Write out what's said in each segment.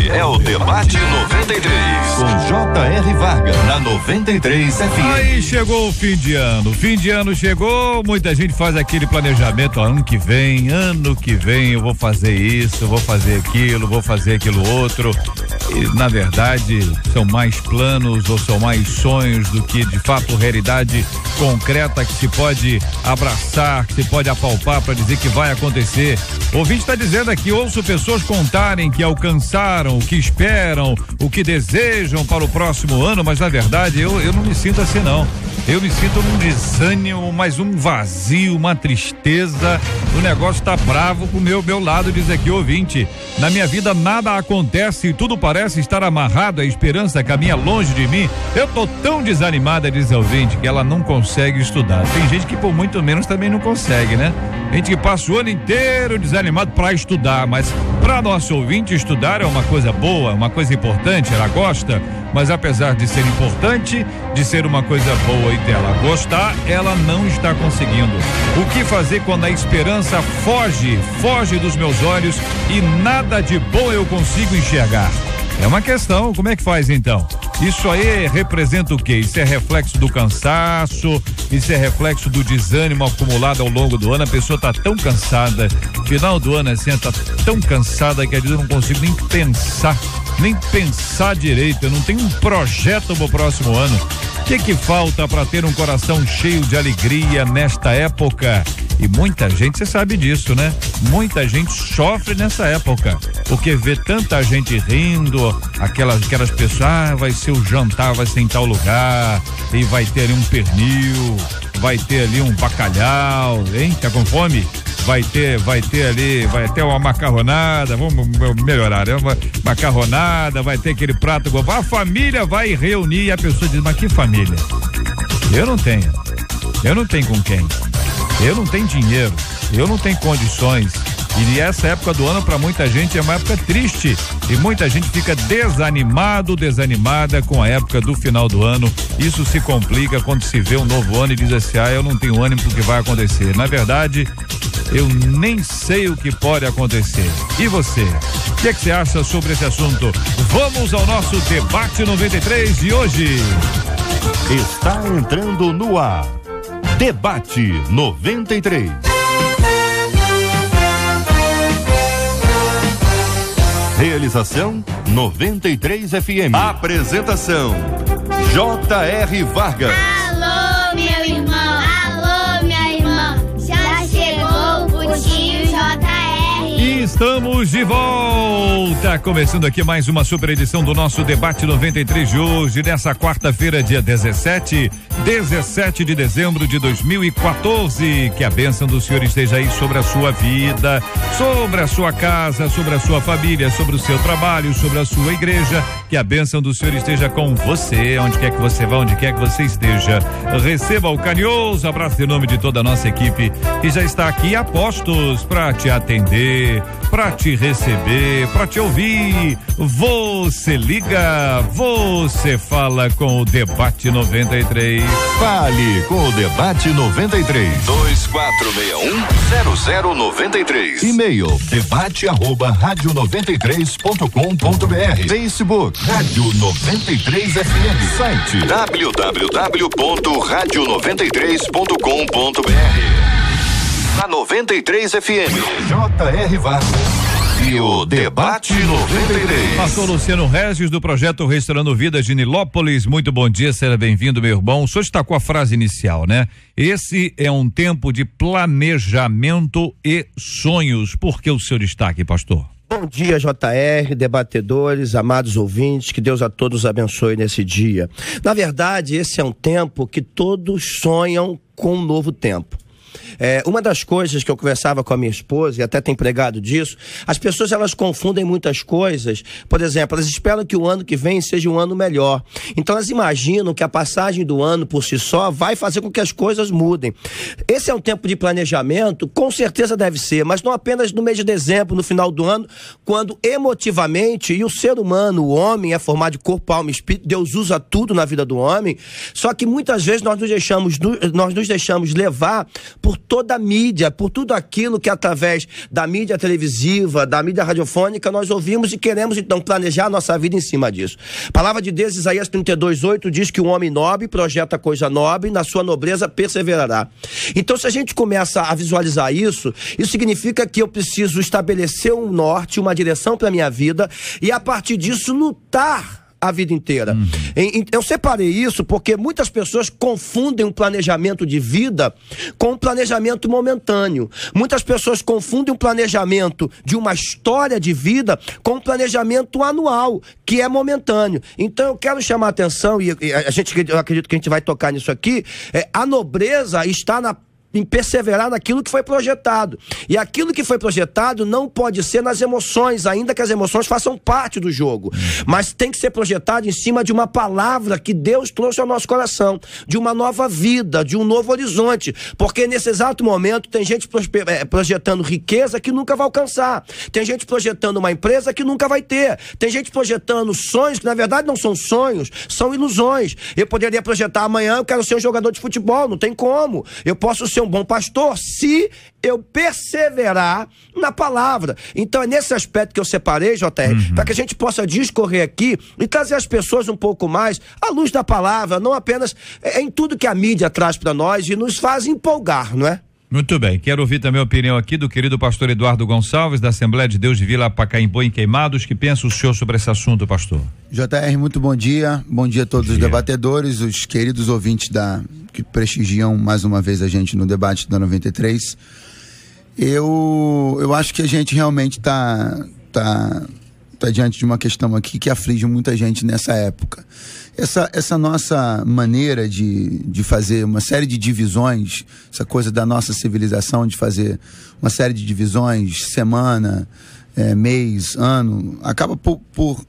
Este é o Debate 93, com J.R. Vargas, na 93 FM. Aí chegou o fim de ano chegou, muita gente faz aquele planejamento, ano que vem eu vou fazer isso, vou fazer aquilo outro, e na verdade são mais planos ou são mais sonhos do que de fato realidade concreta que se pode abraçar, que se pode apalpar para dizer que vai acontecer. O ouvinte está dizendo aqui, ouço pessoas contarem que alcançaram, o que esperam, o que desejam para o próximo ano, mas na verdade eu não me sinto assim não. Eu me sinto num desânimo, mais um vazio, uma tristeza. O negócio tá bravo pro meu lado, diz aqui o ouvinte. Na minha vida nada acontece e tudo parece estar amarrado, a esperança caminha longe de mim. Eu tô tão desanimada, diz o ouvinte, que ela não consegue estudar. Tem gente que por muito menos também não consegue, né? Gente que passa o ano inteiro desanimado para estudar, mas para nosso ouvinte estudar é uma coisa boa, uma coisa importante, ela gosta, mas apesar de ser importante, de ser uma coisa boa e dela gostar, ela não está conseguindo. O que fazer quando a esperança foge dos meus olhos e nada de bom eu consigo enxergar? É uma questão, como é que faz então? Isso aí representa o quê? Isso é reflexo do cansaço, isso é reflexo do desânimo acumulado ao longo do ano. A pessoa tá tão cansada, final do ano assim, tá tão cansada que às vezes eu não consigo nem pensar direito, eu não tenho um projeto pro próximo ano. O que falta para ter um coração cheio de alegria nesta época? E muita gente, você sabe disso, né? Muita gente sofre nessa época, porque vê tanta gente rindo, aquelas pessoas, vai ser o jantar, vai ser em tal lugar, e vai ter ali um pernil, vai ter ali um bacalhau, hein? Tá com fome? Vai ter uma macarronada, vamos melhorar, né? Uma macarronada, vai ter aquele prato, a família vai reunir e a pessoa diz, mas que família? Eu não tenho com quem, eu não tenho dinheiro, eu não tenho condições. E essa época do ano para muita gente é uma época triste e muita gente fica desanimada com a época do final do ano. Isso se complica quando se vê um novo ano e diz assim, eu não tenho ânimo pro que vai acontecer. Na verdade, eu nem sei o que pode acontecer. E você? O que você acha sobre esse assunto? Vamos ao nosso Debate 93 de hoje. Está entrando no ar. Debate 93. Realização 93 FM. Apresentação J.R. Vargas. Alô, meu irmão. Alô, minha irmã. Já chegou o tio J.R. E estamos de volta, começando aqui mais uma super edição do nosso Debate 93 de hoje, nessa quarta-feira, dia 17 de dezembro de 2014. Que a bênção do Senhor esteja aí sobre a sua vida, sobre a sua casa, sobre a sua família, sobre o seu trabalho, sobre a sua igreja. Que a bênção do Senhor esteja com você, onde quer que você vá, onde quer que você esteja. Receba o carinhoso abraço em nome de toda a nossa equipe que já está aqui a postos para te atender, para te receber, para te ouvir. Você liga, você fala com o Debate 93. Fale com o Debate 93. 2461-0093. E-mail debate@radio93.com.br. Facebook Rádio 93 FM. Site www.radio93.com.br. Na 93 FM. J.R. Vargas. E o Debate 93. Pastor Luciano Regis, do projeto Restaurando Vidas de Nilópolis. Muito bom dia, seja bem-vindo, meu irmão. O senhor está com a frase inicial, né? Esse é um tempo de planejamento e sonhos. Por que o seu destaque, pastor? Bom dia, JR, debatedores, amados ouvintes, que Deus a todos abençoe nesse dia. Na verdade, esse é um tempo que todos sonham com um novo tempo. Uma das coisas que eu conversava com a minha esposa, e até tem pregado disso, as pessoas elas confundem muitas coisas. Por exemplo, elas esperam que o ano que vem seja um ano melhor. Então elas imaginam que a passagem do ano por si só vai fazer com que as coisas mudem. Esse é um tempo de planejamento, com certeza deve ser, mas não apenas no mês de dezembro, no final do ano, quando emotivamente, e o ser humano, o homem é formado de corpo, alma e espírito, Deus usa tudo na vida do homem, só que muitas vezes nós nos deixamos levar por por toda a mídia, por tudo aquilo que através da mídia televisiva, da mídia radiofônica, nós ouvimos e queremos então planejar a nossa vida em cima disso. A palavra de Deus, Isaías 32:8, diz que um homem nobre projeta coisa nobre, na sua nobreza perseverará. Então, se a gente começa a visualizar isso significa que eu preciso estabelecer um norte, uma direção para minha vida e a partir disso lutar a vida inteira. Eu separei isso porque muitas pessoas confundem um planejamento de vida com um planejamento momentâneo. Muitas pessoas confundem um planejamento de uma história de vida com um planejamento anual, que é momentâneo. Então eu quero chamar a atenção, e eu acredito que a gente vai tocar nisso aqui, a nobreza está em perseverar naquilo que foi projetado. E aquilo que foi projetado não pode ser nas emoções, ainda que as emoções façam parte do jogo. Mas tem que ser projetado em cima de uma palavra que Deus trouxe ao nosso coração, de uma nova vida, de um novo horizonte. Porque nesse exato momento tem gente projetando riqueza que nunca vai alcançar. Tem gente projetando uma empresa que nunca vai ter. Tem gente projetando sonhos que na verdade não são sonhos, são ilusões. Eu poderia projetar amanhã, eu quero ser um jogador de futebol, não tem como. Eu posso ser um bom pastor se eu perseverar na palavra. Então é nesse aspecto que eu separei, JR, para que a gente possa discorrer aqui e trazer as pessoas um pouco mais à luz da palavra, não apenas em tudo que a mídia traz para nós e nos faz empolgar, não é? Muito bem, quero ouvir também a opinião aqui do querido pastor Eduardo Gonçalves, da Assembleia de Deus de Vila Pacaembu, em Queimados. Que pensa o senhor sobre esse assunto, pastor? JR, muito bom dia a todos os debatedores, os queridos ouvintes que prestigiam mais uma vez a gente no debate da 93. Eu acho que a gente realmente tá diante de uma questão aqui que aflige muita gente nessa época. Essa nossa maneira de fazer uma série de divisões, essa coisa da nossa civilização de fazer uma série de divisões, semana, mês, ano, acaba por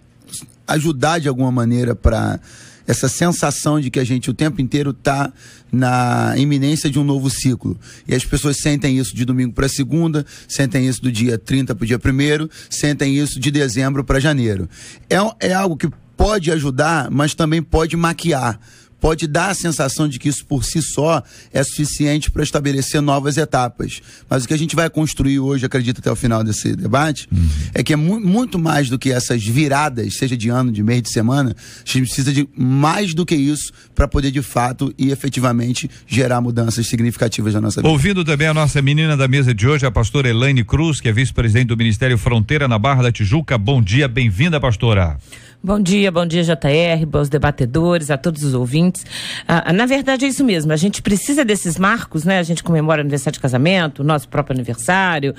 ajudar de alguma maneira para essa sensação de que a gente o tempo inteiro está na iminência de um novo ciclo. E as pessoas sentem isso de domingo para segunda, sentem isso do dia 30 para o dia 1º, sentem isso de dezembro para janeiro. É algo que pode ajudar, mas também pode maquiar. Pode dar a sensação de que isso por si só é suficiente para estabelecer novas etapas. Mas o que a gente vai construir hoje, acredito até o final desse debate, é que é muito mais do que essas viradas, seja de ano, de mês, de semana. A gente precisa de mais do que isso para poder de fato e efetivamente gerar mudanças significativas na nossa vida. Ouvindo também a nossa menina da mesa de hoje, a pastora Elaine Cruz, que é vice-presidente do Ministério Fronteira na Barra da Tijuca. Bom dia, bem-vinda, pastora. Bom dia JR, bons debatedores, a todos os ouvintes. Na verdade é isso mesmo, a gente precisa desses marcos, né? A gente comemora o aniversário de casamento, o nosso próprio aniversário,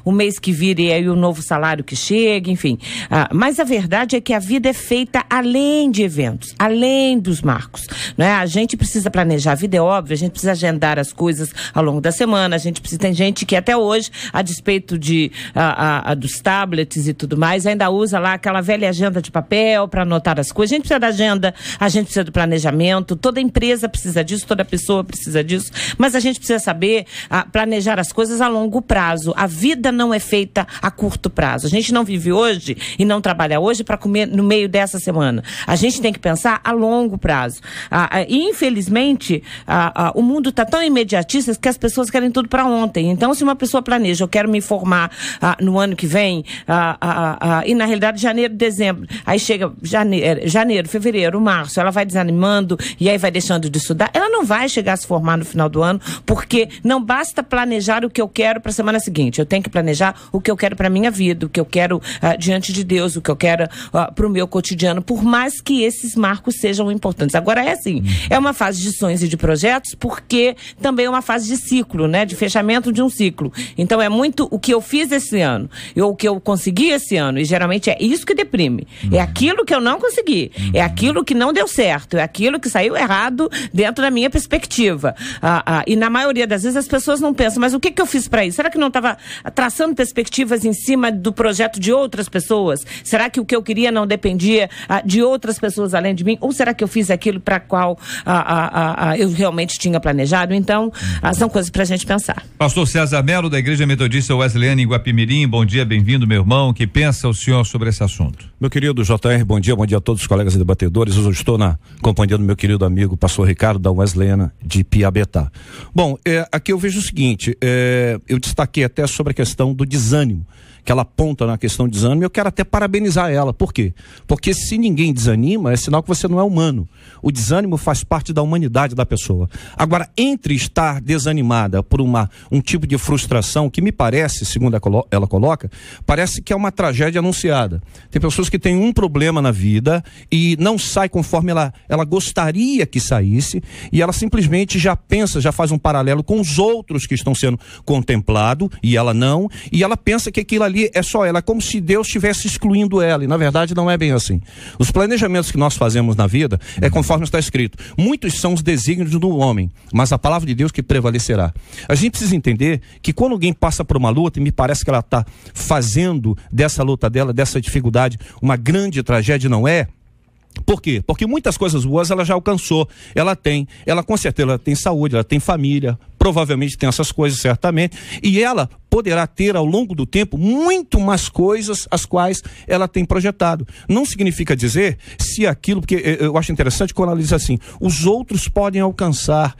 o mês que vira e aí o novo salário que chega, enfim. Mas a verdade é que a vida é feita além de eventos, além dos marcos, não é? A gente precisa planejar, a vida é óbvia, a gente precisa agendar as coisas ao longo da semana, tem gente que até hoje, a despeito dos tablets e tudo mais, ainda usa lá aquela velha agenda de papel para anotar as coisas. A gente precisa da agenda, a gente precisa do planejamento, toda empresa precisa disso, toda pessoa precisa disso, mas a gente precisa saber planejar as coisas a longo prazo. A vida não é feita a curto prazo. A gente não vive hoje e não trabalha hoje para comer no meio dessa semana. A gente tem que pensar a longo prazo. E infelizmente o mundo está tão imediatista que as pessoas querem tudo para ontem. Então, se uma pessoa planeja, eu quero me formar no ano que vem, e na realidade janeiro, dezembro, aí chega janeiro, fevereiro, março, ela vai desanimando e aí vai deixando de estudar, ela não vai chegar a se formar no final do ano, porque não basta planejar o que eu quero para a semana seguinte, eu tenho que planejar o que eu quero para a minha vida, o que eu quero diante de Deus, o que eu quero para o meu cotidiano, por mais que esses marcos sejam importantes. Agora é assim, é uma fase de sonhos e de projetos, porque também é uma fase de ciclo, né, de fechamento de um ciclo. Então é muito o que eu fiz esse ano, o que eu consegui esse ano, e geralmente é isso que deprime. É aquilo que eu não consegui, é aquilo que não deu certo, é aquilo que saiu errado dentro da minha perspectiva. E na maioria das vezes as pessoas não pensam, mas o que eu fiz para isso? Será que não estava traçando perspectivas em cima do projeto de outras pessoas? Será que o que eu queria não dependia de outras pessoas além de mim? Ou será que eu fiz aquilo para qual eu realmente tinha planejado? Então, são coisas para a gente pensar. Pastor César Melo, da Igreja Metodista Wesleyana em Guapimirim, bom dia, bem-vindo, meu irmão. Que pensa o senhor sobre esse assunto? Meu querido JR, bom dia a todos os colegas e debatedores. Hoje eu estou na companhia do meu querido amigo pastor Ricardo da Wesleyana de Piabetá. Bom, aqui eu vejo o seguinte, eu destaquei até sobre a questão do desânimo, que ela aponta na questão do desânimo, e eu quero até parabenizar ela. Por quê? Porque se ninguém desanima, é sinal que você não é humano. O desânimo faz parte da humanidade da pessoa. Agora, entre estar desanimada por um tipo de frustração que me parece, segundo ela coloca, parece que é uma tragédia anunciada. Tem pessoas que têm um problema na vida e não sai conforme ela gostaria que saísse, e ela simplesmente já pensa, já faz um paralelo com os outros que estão sendo contemplados, e ela não, e ela pensa que aquilo ali é só ela, é como se Deus estivesse excluindo ela, e na verdade não é bem assim. Os planejamentos que nós fazemos na vida é conforme está escrito. Muitos são os desígnios do homem, mas a palavra de Deus que prevalecerá. A gente precisa entender que quando alguém passa por uma luta, e me parece que ela está fazendo dessa luta dela, dessa dificuldade, uma grande tragédia, não é? Por quê? Porque muitas coisas boas ela já alcançou, ela com certeza ela tem saúde, ela tem família, provavelmente tem essas coisas certamente, e ela poderá ter ao longo do tempo muito mais coisas as quais ela tem projetado. Não significa dizer se aquilo, porque eu acho interessante quando ela diz assim, os outros podem alcançar,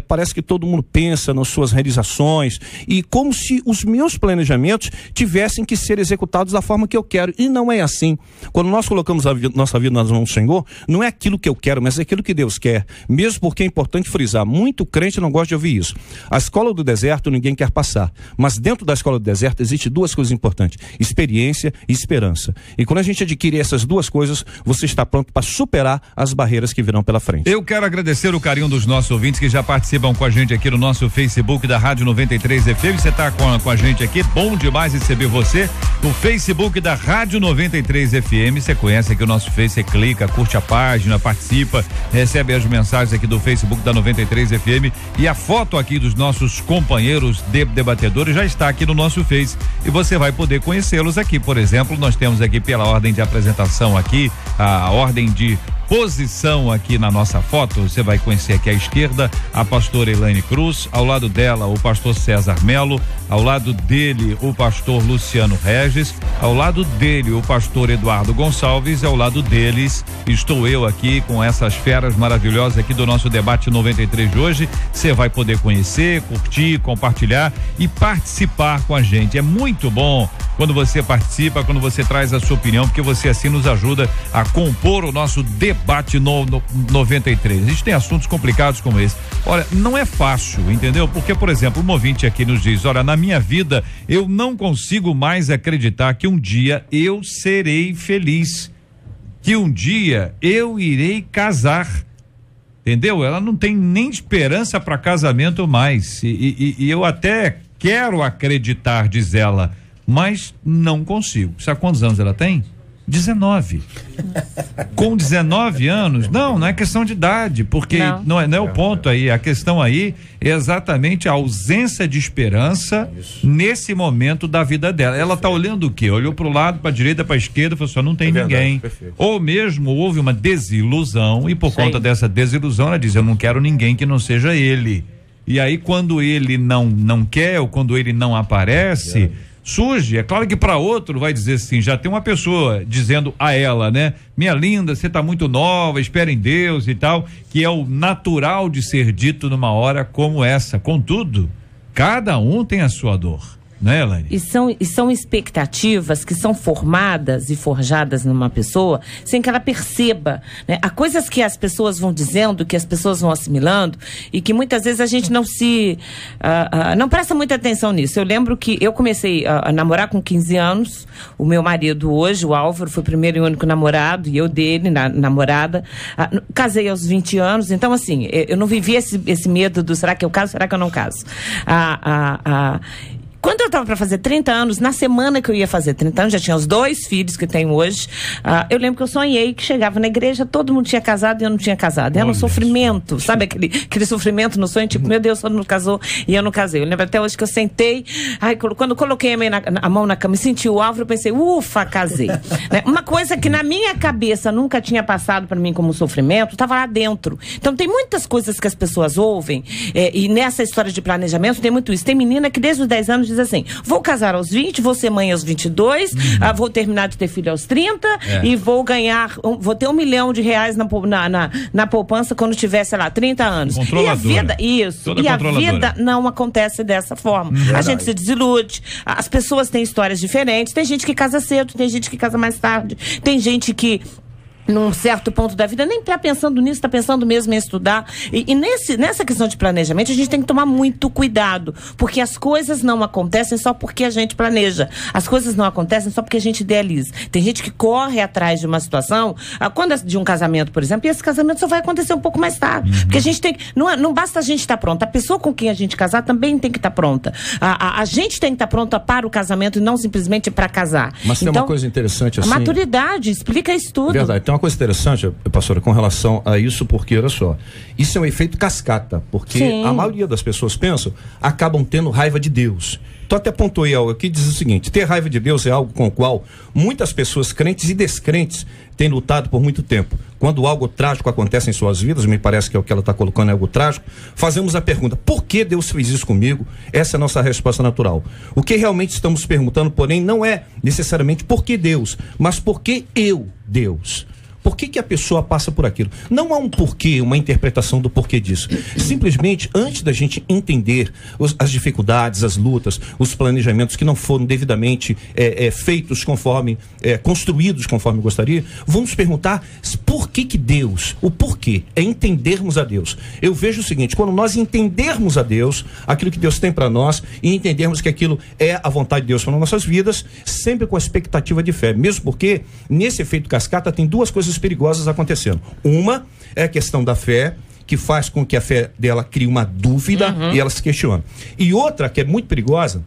parece que todo mundo pensa nas suas realizações, e como se os meus planejamentos tivessem que ser executados da forma que eu quero, e não é assim. Quando nós colocamos nossa vida nas mãos do Senhor, não é aquilo que eu quero, mas é aquilo que Deus quer, mesmo porque é importante frisar, muito crente não gosta de ouvir isso. A escola do deserto ninguém quer passar, mas dentro da escola do deserto existe duas coisas importantes, experiência e esperança. E quando a gente adquire essas duas coisas, você está pronto para superar as barreiras que virão pela frente. Eu quero agradecer o carinho dos nossos ouvintes que já participam com a gente aqui no nosso Facebook da Rádio 93 FM. Você está com a gente aqui, bom demais receber você no Facebook da Rádio 93 FM. Você conhece aqui o nosso Face, você clica, curte a página, participa, recebe as mensagens aqui do Facebook da 93 FM, e a foto aqui dos nossos companheiros debatedores já está aqui no nosso Face, e você vai poder conhecê-los aqui. Por exemplo, nós temos aqui pela ordem de apresentação aqui, a ordem de posição aqui na nossa foto, você vai conhecer aqui à esquerda a pastora Elaine Cruz, ao lado dela o pastor César Melo, ao lado dele o pastor Luciano Regis, ao lado dele o pastor Eduardo Gonçalves, e ao lado deles estou eu aqui com essas feras maravilhosas aqui do nosso debate 93 de hoje. Você vai poder conhecer, curtir, compartilhar e participar com a gente. É muito bom quando você participa, quando você traz a sua opinião, porque você assim nos ajuda a compor o nosso debate no 93. A gente tem assuntos complicados como esse. Olha, não é fácil, entendeu? Porque, por exemplo, um ouvinte aqui nos diz, olha, na minha vida eu não consigo mais acreditar que um dia eu serei feliz, que um dia eu irei casar. Entendeu? Ela não tem nem esperança para casamento mais. E eu até quero acreditar, diz ela, mas não consigo. Sabe quantos anos ela tem? 19. Com 19 anos, não é questão de idade, porque não é o ponto aí. A questão aí é exatamente a ausência de esperança nesse momento da vida dela. Ela tá olhando o quê? Olhou pro lado, pra direita, pra esquerda, falou assim, não tem ninguém. Perfeito. Ou mesmo houve uma desilusão, e por conta dessa desilusão ela diz, eu não quero ninguém que não seja ele. E aí quando ele não quer, ou quando ele não aparece, surge, é claro que para outro vai dizer assim, já tem uma pessoa dizendo a ela, né? Minha linda, você tá muito nova, espera em Deus e tal, que é o natural de ser dito numa hora como essa. Contudo, cada um tem a sua dor, né, Elaine? E são expectativas que são formadas e forjadas numa pessoa sem que ela perceba, né? Há coisas que as pessoas vão dizendo, que as pessoas vão assimilando, e que muitas vezes a gente não presta muita atenção nisso. Eu lembro que eu comecei a namorar com 15 anos, o meu marido hoje, o Álvaro, foi o primeiro e único namorado, e eu dele, namorada. Casei aos 20 anos, então assim, eu não vivi esse medo do será que eu caso, será que eu não caso? Quando eu estava para fazer 30 anos, na semana que eu ia fazer 30 anos, já tinha os 2 filhos que tenho hoje, eu lembro que eu sonhei que chegava na igreja, todo mundo tinha casado e eu não tinha casado. Era um sofrimento, sabe aquele sofrimento no sonho, tipo, meu Deus, todo mundo casou e eu não casei. Eu lembro até hoje que eu sentei, quando coloquei a mão na cama e senti o Álvaro, eu pensei, ufa, casei. Né? Uma coisa que na minha cabeça nunca tinha passado para mim como sofrimento, estava lá dentro. Então tem muitas coisas que as pessoas ouvem, e nessa história de planejamento tem muito isso. Tem menina que desde os 10 anos diz assim, vou casar aos 20, vou ser mãe aos 22, vou terminar de ter filho aos 30 e vou ganhar, vou ter R$1 milhão na poupança quando tiver, sei lá, 30 anos. E a vida, a vida não acontece dessa forma. A gente se desilude, as pessoas têm histórias diferentes, tem gente que casa cedo, tem gente que casa mais tarde, tem gente que num certo ponto da vida nem está pensando nisso, está pensando mesmo em estudar. E nessa questão de planejamento, a gente tem que tomar muito cuidado, porque as coisas não acontecem só porque a gente planeja. As coisas não acontecem só porque a gente idealiza. Tem gente que corre atrás de uma situação, de um casamento, por exemplo, e esse casamento só vai acontecer um pouco mais tarde. Porque a gente tem que... Não basta a gente estar pronta, a pessoa com quem a gente casar também tem que estar pronta. A gente tem que estar pronta para o casamento e não simplesmente para casar. Mas tem uma coisa interessante assim... A maturidade, explica isso tudo. Verdade. Tem uma coisa interessante, pastora, com relação a isso, porque, olha só, isso é um efeito cascata, porque a maioria das pessoas acabam tendo raiva de Deus. Então até pontuei algo aqui, diz o seguinte: ter raiva de Deus é algo com o qual muitas pessoas crentes e descrentes têm lutado por muito tempo. Quando algo trágico acontece em suas vidas, me parece que é o que ela está colocando, é algo trágico, fazemos a pergunta, por que Deus fez isso comigo? Essa é a nossa resposta natural. O que realmente estamos perguntando, porém, não é necessariamente por que Deus, mas por que eu, Deus? Por que a pessoa passa por aquilo? Não há um porquê, uma interpretação do porquê disso. Simplesmente, antes da gente entender as dificuldades, as lutas, os planejamentos que não foram devidamente feitos conforme, construídos conforme gostaria, vamos perguntar por que Deus, o porquê, é entendermos a Deus. Eu vejo o seguinte, quando nós entendermos a Deus, aquilo que Deus tem para nós, e entendermos que aquilo é a vontade de Deus para nossas vidas, sempre com a expectativa de fé, mesmo porque nesse efeito cascata tem duas coisas perigosas acontecendo. Uma é a questão da fé, que faz com que a fé dela crie uma dúvida e ela se questione. E outra, que é muito perigosa,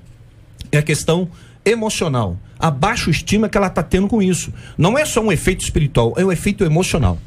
é a questão emocional. A baixa estima que ela está tendo com isso. Não é só um efeito espiritual, é um efeito emocional.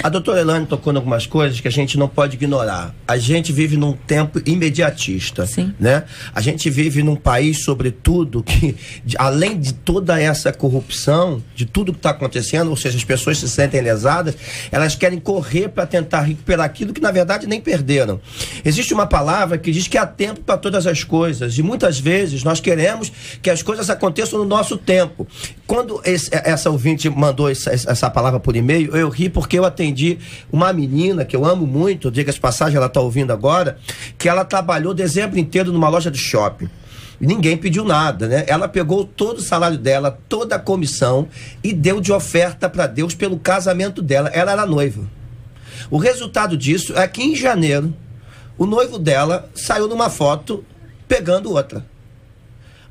A doutora Elaine tocou em algumas coisas que a gente não pode ignorar. A gente vive num tempo imediatista, né? A gente vive num país, sobretudo, que além de toda essa corrupção, de tudo que está acontecendo, ou seja, as pessoas se sentem lesadas, elas querem correr para tentar recuperar aquilo que na verdade nem perderam. Existe uma palavra que diz que há tempo para todas as coisas, e muitas vezes nós queremos que as coisas aconteçam no nosso tempo. Quando essa ouvinte mandou essa palavra por e-mail, eu ri porque eu atendi uma menina que eu amo muito, diga as passagens, ela está ouvindo agora, que ela trabalhou dezembro inteiro numa loja de shopping. E ninguém pediu nada, né? Ela pegou todo o salário dela, toda a comissão e deu de oferta para Deus pelo casamento dela. Ela era noiva. O resultado disso é que em janeiro, o noivo dela saiu numa foto pegando outra.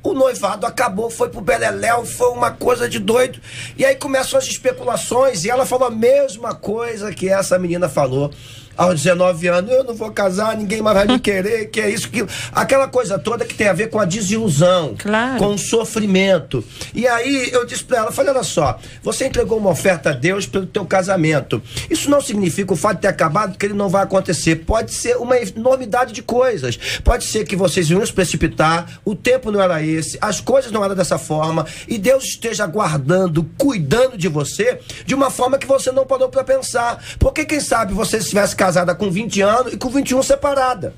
O noivado acabou, foi pro beleléu, foi uma coisa de doido. E aí começam as especulações e ela falou a mesma coisa que essa menina falou. Aos 19 anos, eu não vou casar, ninguém mais vai me querer, que é isso, que aquela coisa toda que tem a ver com a desilusão, com o sofrimento. E aí eu disse pra ela, falei, olha só, você entregou uma oferta a Deus pelo teu casamento. Isso não significa o fato de ter acabado que ele não vai acontecer. Pode ser uma enormidade de coisas. Pode ser que vocês iam se precipitar, o tempo não era esse, as coisas não eram dessa forma, e Deus esteja guardando, cuidando de você, de uma forma que você não parou pra pensar. Porque quem sabe você estivesse casada com 20 anos e com 21 separada.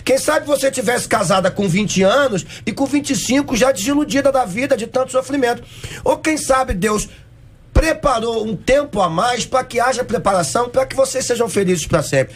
Quem sabe você tivesse casada com 20 anos e com 25 já desiludida da vida, de tanto sofrimento. Ou quem sabe Deus preparou um tempo a mais para que haja preparação para que vocês sejam felizes para sempre.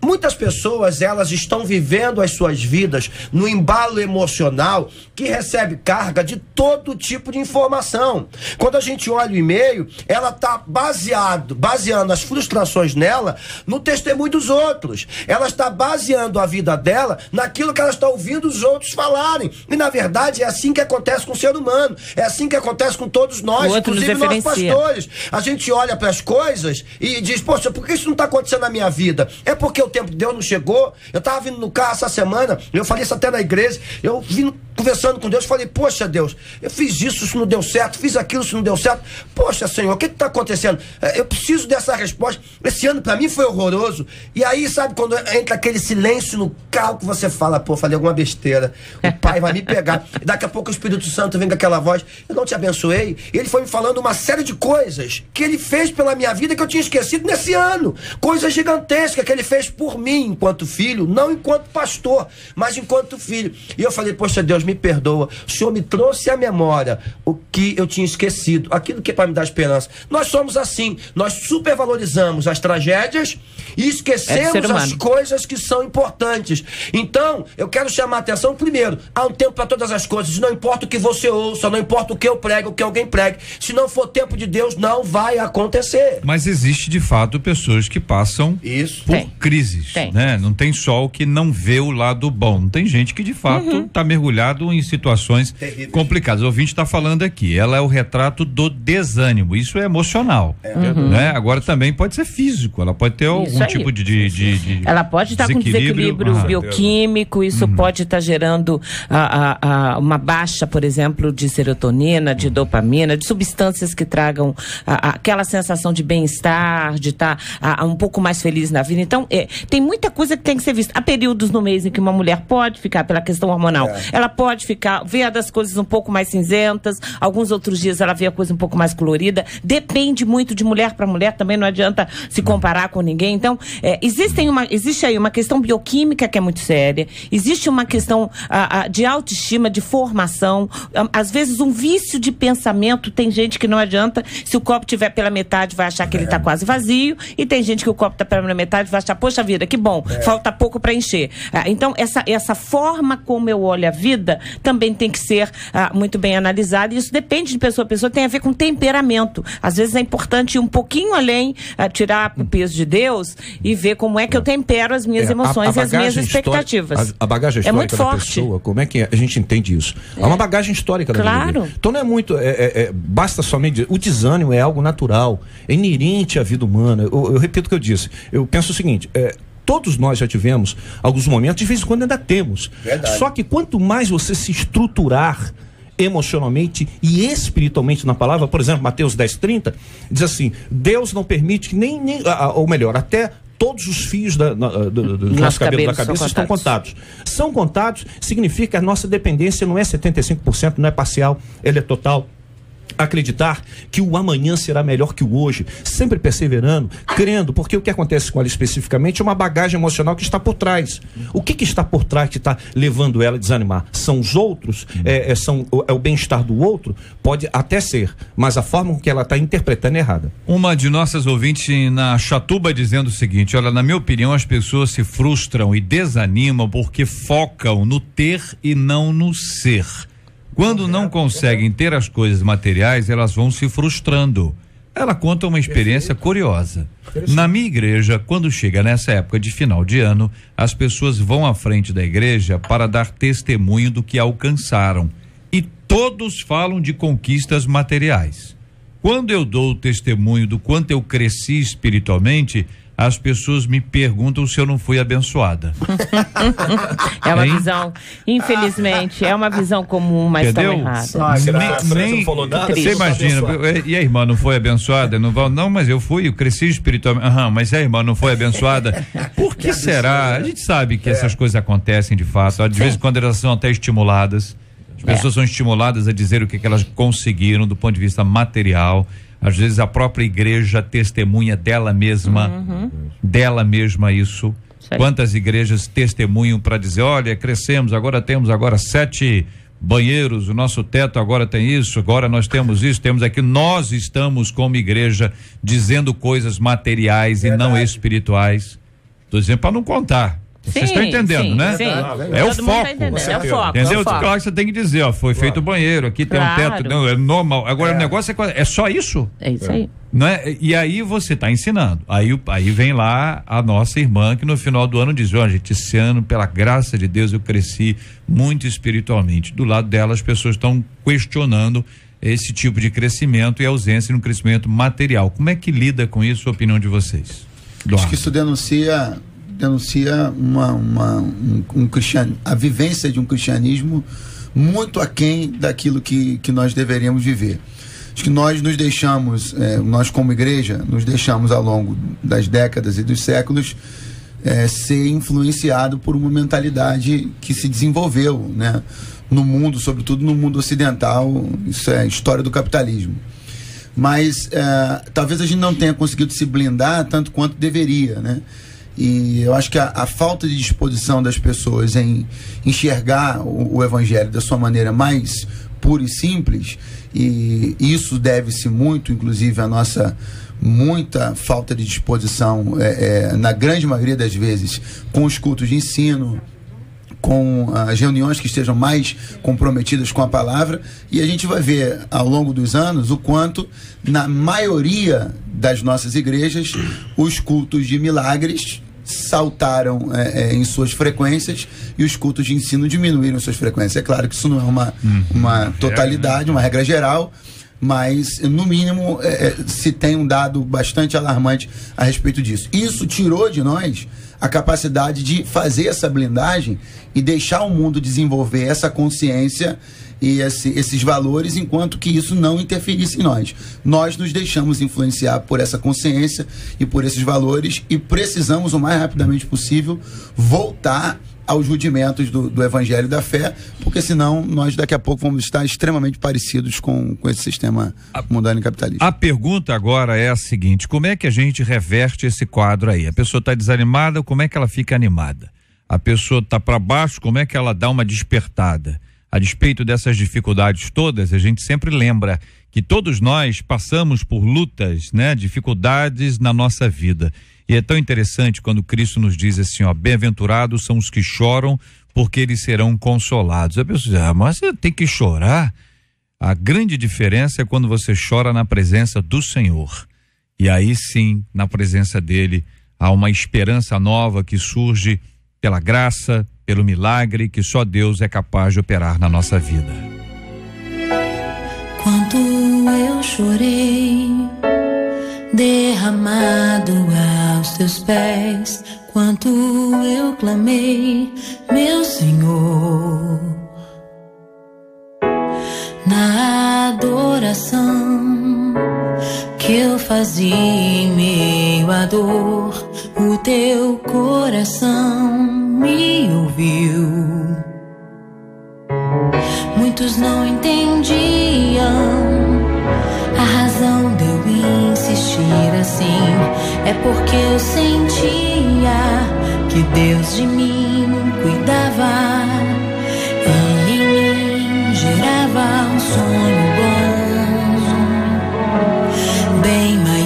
Muitas pessoas, elas estão vivendo as suas vidas no embalo emocional que recebe carga de todo tipo de informação. Quando a gente olha o e-mail, ela está baseando as frustrações nela no testemunho dos outros. Ela está baseando a vida dela naquilo que ela está ouvindo os outros falarem. E na verdade é assim que acontece com o ser humano. É assim que acontece com todos nós, inclusive nós pastores. A gente olha para as coisas e diz, poxa, por que isso não está acontecendo na minha vida? É porque o tempo de Deus não chegou. Eu estava vindo no carro essa semana, eu falei isso até na igreja, eu vim conversando com Deus, falei, poxa Deus, eu fiz isso não deu certo, fiz aquilo, isso não deu certo, poxa Senhor, o que está acontecendo? Eu preciso dessa resposta, esse ano para mim foi horroroso. E aí, sabe, quando entra aquele silêncio no carro que você fala, pô, falei alguma besteira, o Pai vai me pegar, e daqui a pouco o Espírito Santo vem com aquela voz, eu não te abençoei, e ele foi me falando uma série de coisas que ele fez pela minha vida que eu tinha esquecido nesse ano, coisas gigantescas que ele fez por mim enquanto filho, não enquanto pastor, mas enquanto filho. E eu falei, poxa, Deus, me perdoa, o Senhor me trouxe à memória o que eu tinha esquecido, aquilo que é para me dar esperança. Nós somos assim, nós supervalorizamos as tragédias e esquecemos as coisas que são importantes. Então, eu quero chamar a atenção, primeiro, há um tempo para todas as coisas, não importa o que você ouça, não importa o que eu prego, o que alguém pregue, se não for tempo de Deus, não vai acontecer. Mas existe de fato pessoas que passam por crises, né? Não tem só o que não vê o lado bom, tem gente que de fato está mergulhado em situações complicadas. O ouvinte está falando aqui, ela é o retrato do desânimo, isso é emocional, né? Agora também pode ser físico, ela pode ter algum tipo de ela pode estar com desequilíbrio bioquímico, isso pode estar gerando uma baixa, por exemplo, de serotonina, de dopamina, de substâncias que tragam aquela sensação de bem-estar, de estar um pouco mais feliz na vida. Então, tem muita coisa que tem que ser vista. Há períodos no mês em que uma mulher pode ficar pela questão hormonal, ela pode ver das coisas um pouco mais cinzentas, alguns outros dias ela vê a coisa um pouco mais colorida, depende muito de mulher para mulher, também não adianta se comparar com ninguém. Então, existe aí uma questão bioquímica que é muito séria, existe uma questão de autoestima, de formação, às vezes um vício de pensamento. Tem gente que não adianta, se o copo tiver pela metade vai achar que ele está quase vazio, e tem gente que o copo está pela metade vai achar, poxa vida, que bom, falta pouco para encher. Então, essa forma como eu olho a vida também tem que ser muito bem analisada, e isso depende de pessoa a pessoa, tem a ver com temperamento. Às vezes é importante ir um pouquinho além, tirar o peso de Deus e ver como é que eu tempero as minhas emoções e as minhas expectativas. A bagagem histórica muito da forte. pessoa, como é que a gente entende isso? Há uma bagagem histórica da vida dele. Então não é muito, basta somente, o desânimo é algo natural, é inerente à vida humana. Eu repito o que eu disse, eu penso o seguinte, todos nós já tivemos alguns momentos, de vez em quando ainda temos. Verdade. Só que quanto mais você se estruturar emocionalmente e espiritualmente na palavra, por exemplo, Mateus 10:30 diz assim: Deus não permite que ou melhor, até todos os fios do nosso cabelo da cabeça estão contados. São contados, significa que a nossa dependência não é 75%, não é parcial, ela é total. Acreditar que o amanhã será melhor que o hoje, sempre perseverando, crendo, porque o que acontece com ela especificamente é uma bagagem emocional que está por trás. O que está por trás que está levando ela a desanimar? São os outros? É o bem-estar do outro? Pode até ser, mas a forma com que ela está interpretando é errada. Uma de nossas ouvintes na Chatuba dizendo o seguinte: olha, na minha opinião, as pessoas se frustram e desanimam porque focam no ter e não no ser. Quando não conseguem ter as coisas materiais, elas vão se frustrando. Ela conta uma experiência curiosa. Na minha igreja, quando chega nessa época de final de ano, as pessoas vão à frente da igreja para dar testemunho do que alcançaram. E todos falam de conquistas materiais. Quando eu dou o testemunho do quanto eu cresci espiritualmente, as pessoas me perguntam se eu não fui abençoada. É uma visão, infelizmente, é uma visão comum, mas tão errada. Você imagina, e a irmã não foi abençoada? Não, mas eu cresci espiritualmente. Mas a irmã não foi abençoada? Por que será? A gente sabe que essas coisas acontecem de fato, de vez em quando elas são até estimuladas. As pessoas são estimuladas a dizer o que elas conseguiram do ponto de vista material. Às vezes a própria igreja testemunha dela mesma isso. Quantas igrejas testemunham para dizer, olha, crescemos, temos 7 banheiros, o nosso teto agora tem isso, agora nós temos isso, temos aquilo. Nós estamos como igreja dizendo coisas materiais e não espirituais. Estou dizendo para não contar. Vocês estão entendendo, né? Sim. É o foco. É o foco. Entendeu? Claro que você tem que dizer, foi feito o banheiro, aqui tem um teto, não, é normal. Agora o negócio é só isso? É isso aí. Não é? E aí você está ensinando. Aí vem lá a nossa irmã que no final do ano diz, gente, esse ano, pela graça de Deus, eu cresci muito espiritualmente. Do lado dela as pessoas estão questionando esse tipo de crescimento e ausência no crescimento material. Como é que lida com isso, a opinião de vocês? Acho que isso denuncia a vivência de um cristianismo muito aquém daquilo que nós deveríamos viver. Acho que nós nos deixamos, nós como igreja, nos deixamos ao longo das décadas e dos séculos ser influenciado por uma mentalidade que se desenvolveu, né, no mundo, sobretudo no mundo ocidental. Isso é história do capitalismo. Mas talvez a gente não tenha conseguido se blindar tanto quanto deveria, né? E eu acho que a falta de disposição das pessoas em enxergar o evangelho da sua maneira mais pura e simples, e isso deve-se muito, inclusive, à nossa muita falta de disposição, na grande maioria das vezes, com os cultos de ensino, com as reuniões que estejam mais comprometidas com a palavra, e a gente vai ver ao longo dos anos o quanto, na maioria das nossas igrejas, os cultos de milagres saltaram em suas frequências e os cultos de ensino diminuíram suas frequências. É claro que isso não é uma totalidade, uma regra geral, mas no mínimo se tem um dado bastante alarmante a respeito disso. Isso tirou de nós a capacidade de fazer essa blindagem e deixar o mundo desenvolver essa consciência e esses valores, enquanto que isso não interferisse em nós. Nós nos deixamos influenciar por essa consciência e por esses valores, e precisamos, o mais rapidamente possível, voltar aos rudimentos do evangelho da fé, porque senão nós daqui a pouco vamos estar extremamente parecidos com esse sistema mundano e capitalista. A pergunta agora é a seguinte: como é que a gente reverte esse quadro aí? A pessoa está desanimada, como é que ela fica animada? A pessoa está para baixo, como é que ela dá uma despertada? A despeito dessas dificuldades todas, a gente sempre lembra que todos nós passamos por lutas, né? Dificuldades na nossa vida. E é tão interessante quando Cristo nos diz assim, ó, bem-aventurados são os que choram, porque eles serão consolados. A pessoa diz, mas você tem que chorar? A grande diferença é quando você chora na presença do Senhor. E aí sim, na presença dele, há uma esperança nova que surge pela graça, pelo milagre que só Deus é capaz de operar na nossa vida. Quanto eu chorei, derramado aos teus pés, quanto eu clamei, meu Senhor, na adoração que eu fazia em meio à dor, o teu coração me ouviu. Muitos não entendiam a razão de eu insistir assim. É porque eu sentia que Deus de mim cuidava e em mim gerava um sonho bom, bem maior.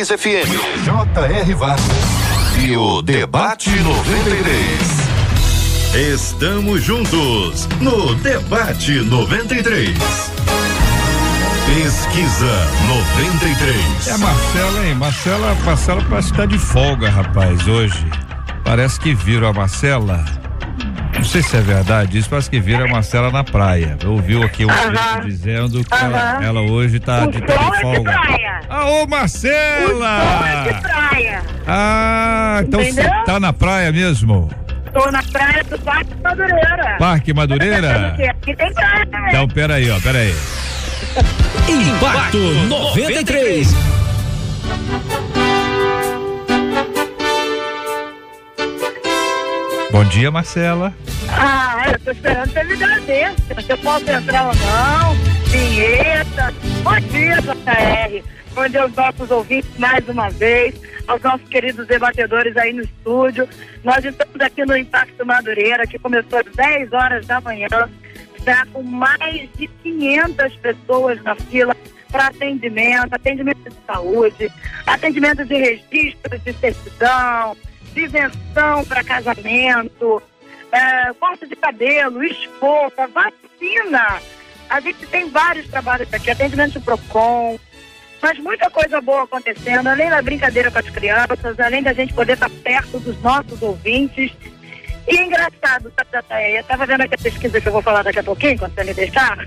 FM, J.R. Vargas e o Debate 93. Estamos juntos no Debate 93. Pesquisa 93. É a Marcela, hein? Marcela parece que tá de folga, rapaz, hoje. Parece que viram a Marcela. Não sei se é verdade isso, parece que viram a Marcela na praia. Ouviu aqui um vídeo dizendo que ela hoje tá de folga. Ô, Marcela! O é de praia. Então você tá na praia mesmo? Tô na praia do Parque Madureira. Parque Madureira? Aqui tem praia também. Então, peraí. Impacto 93. Bom dia, Marcela. Eu tô esperando você me dar desse. Se eu posso entrar ou não. Vinheta. Bom dia, JR. Bom dia aos nossos ouvintes mais uma vez, aos nossos queridos debatedores aí no estúdio. Nós estamos aqui no Impacto Madureira, que começou às 10 horas da manhã, está com mais de 500 pessoas na fila para atendimento de saúde, atendimento de registros de certidão, de isenção para casamento, corte de cabelo, escova, vacina. A gente tem vários trabalhos aqui, atendimento de PROCON, mas muita coisa boa acontecendo, além da brincadeira com as crianças, além da gente poder estar perto dos nossos ouvintes. E é engraçado, eu estava vendo aqui a pesquisa que eu vou falar daqui a pouquinho, quando você me deixar,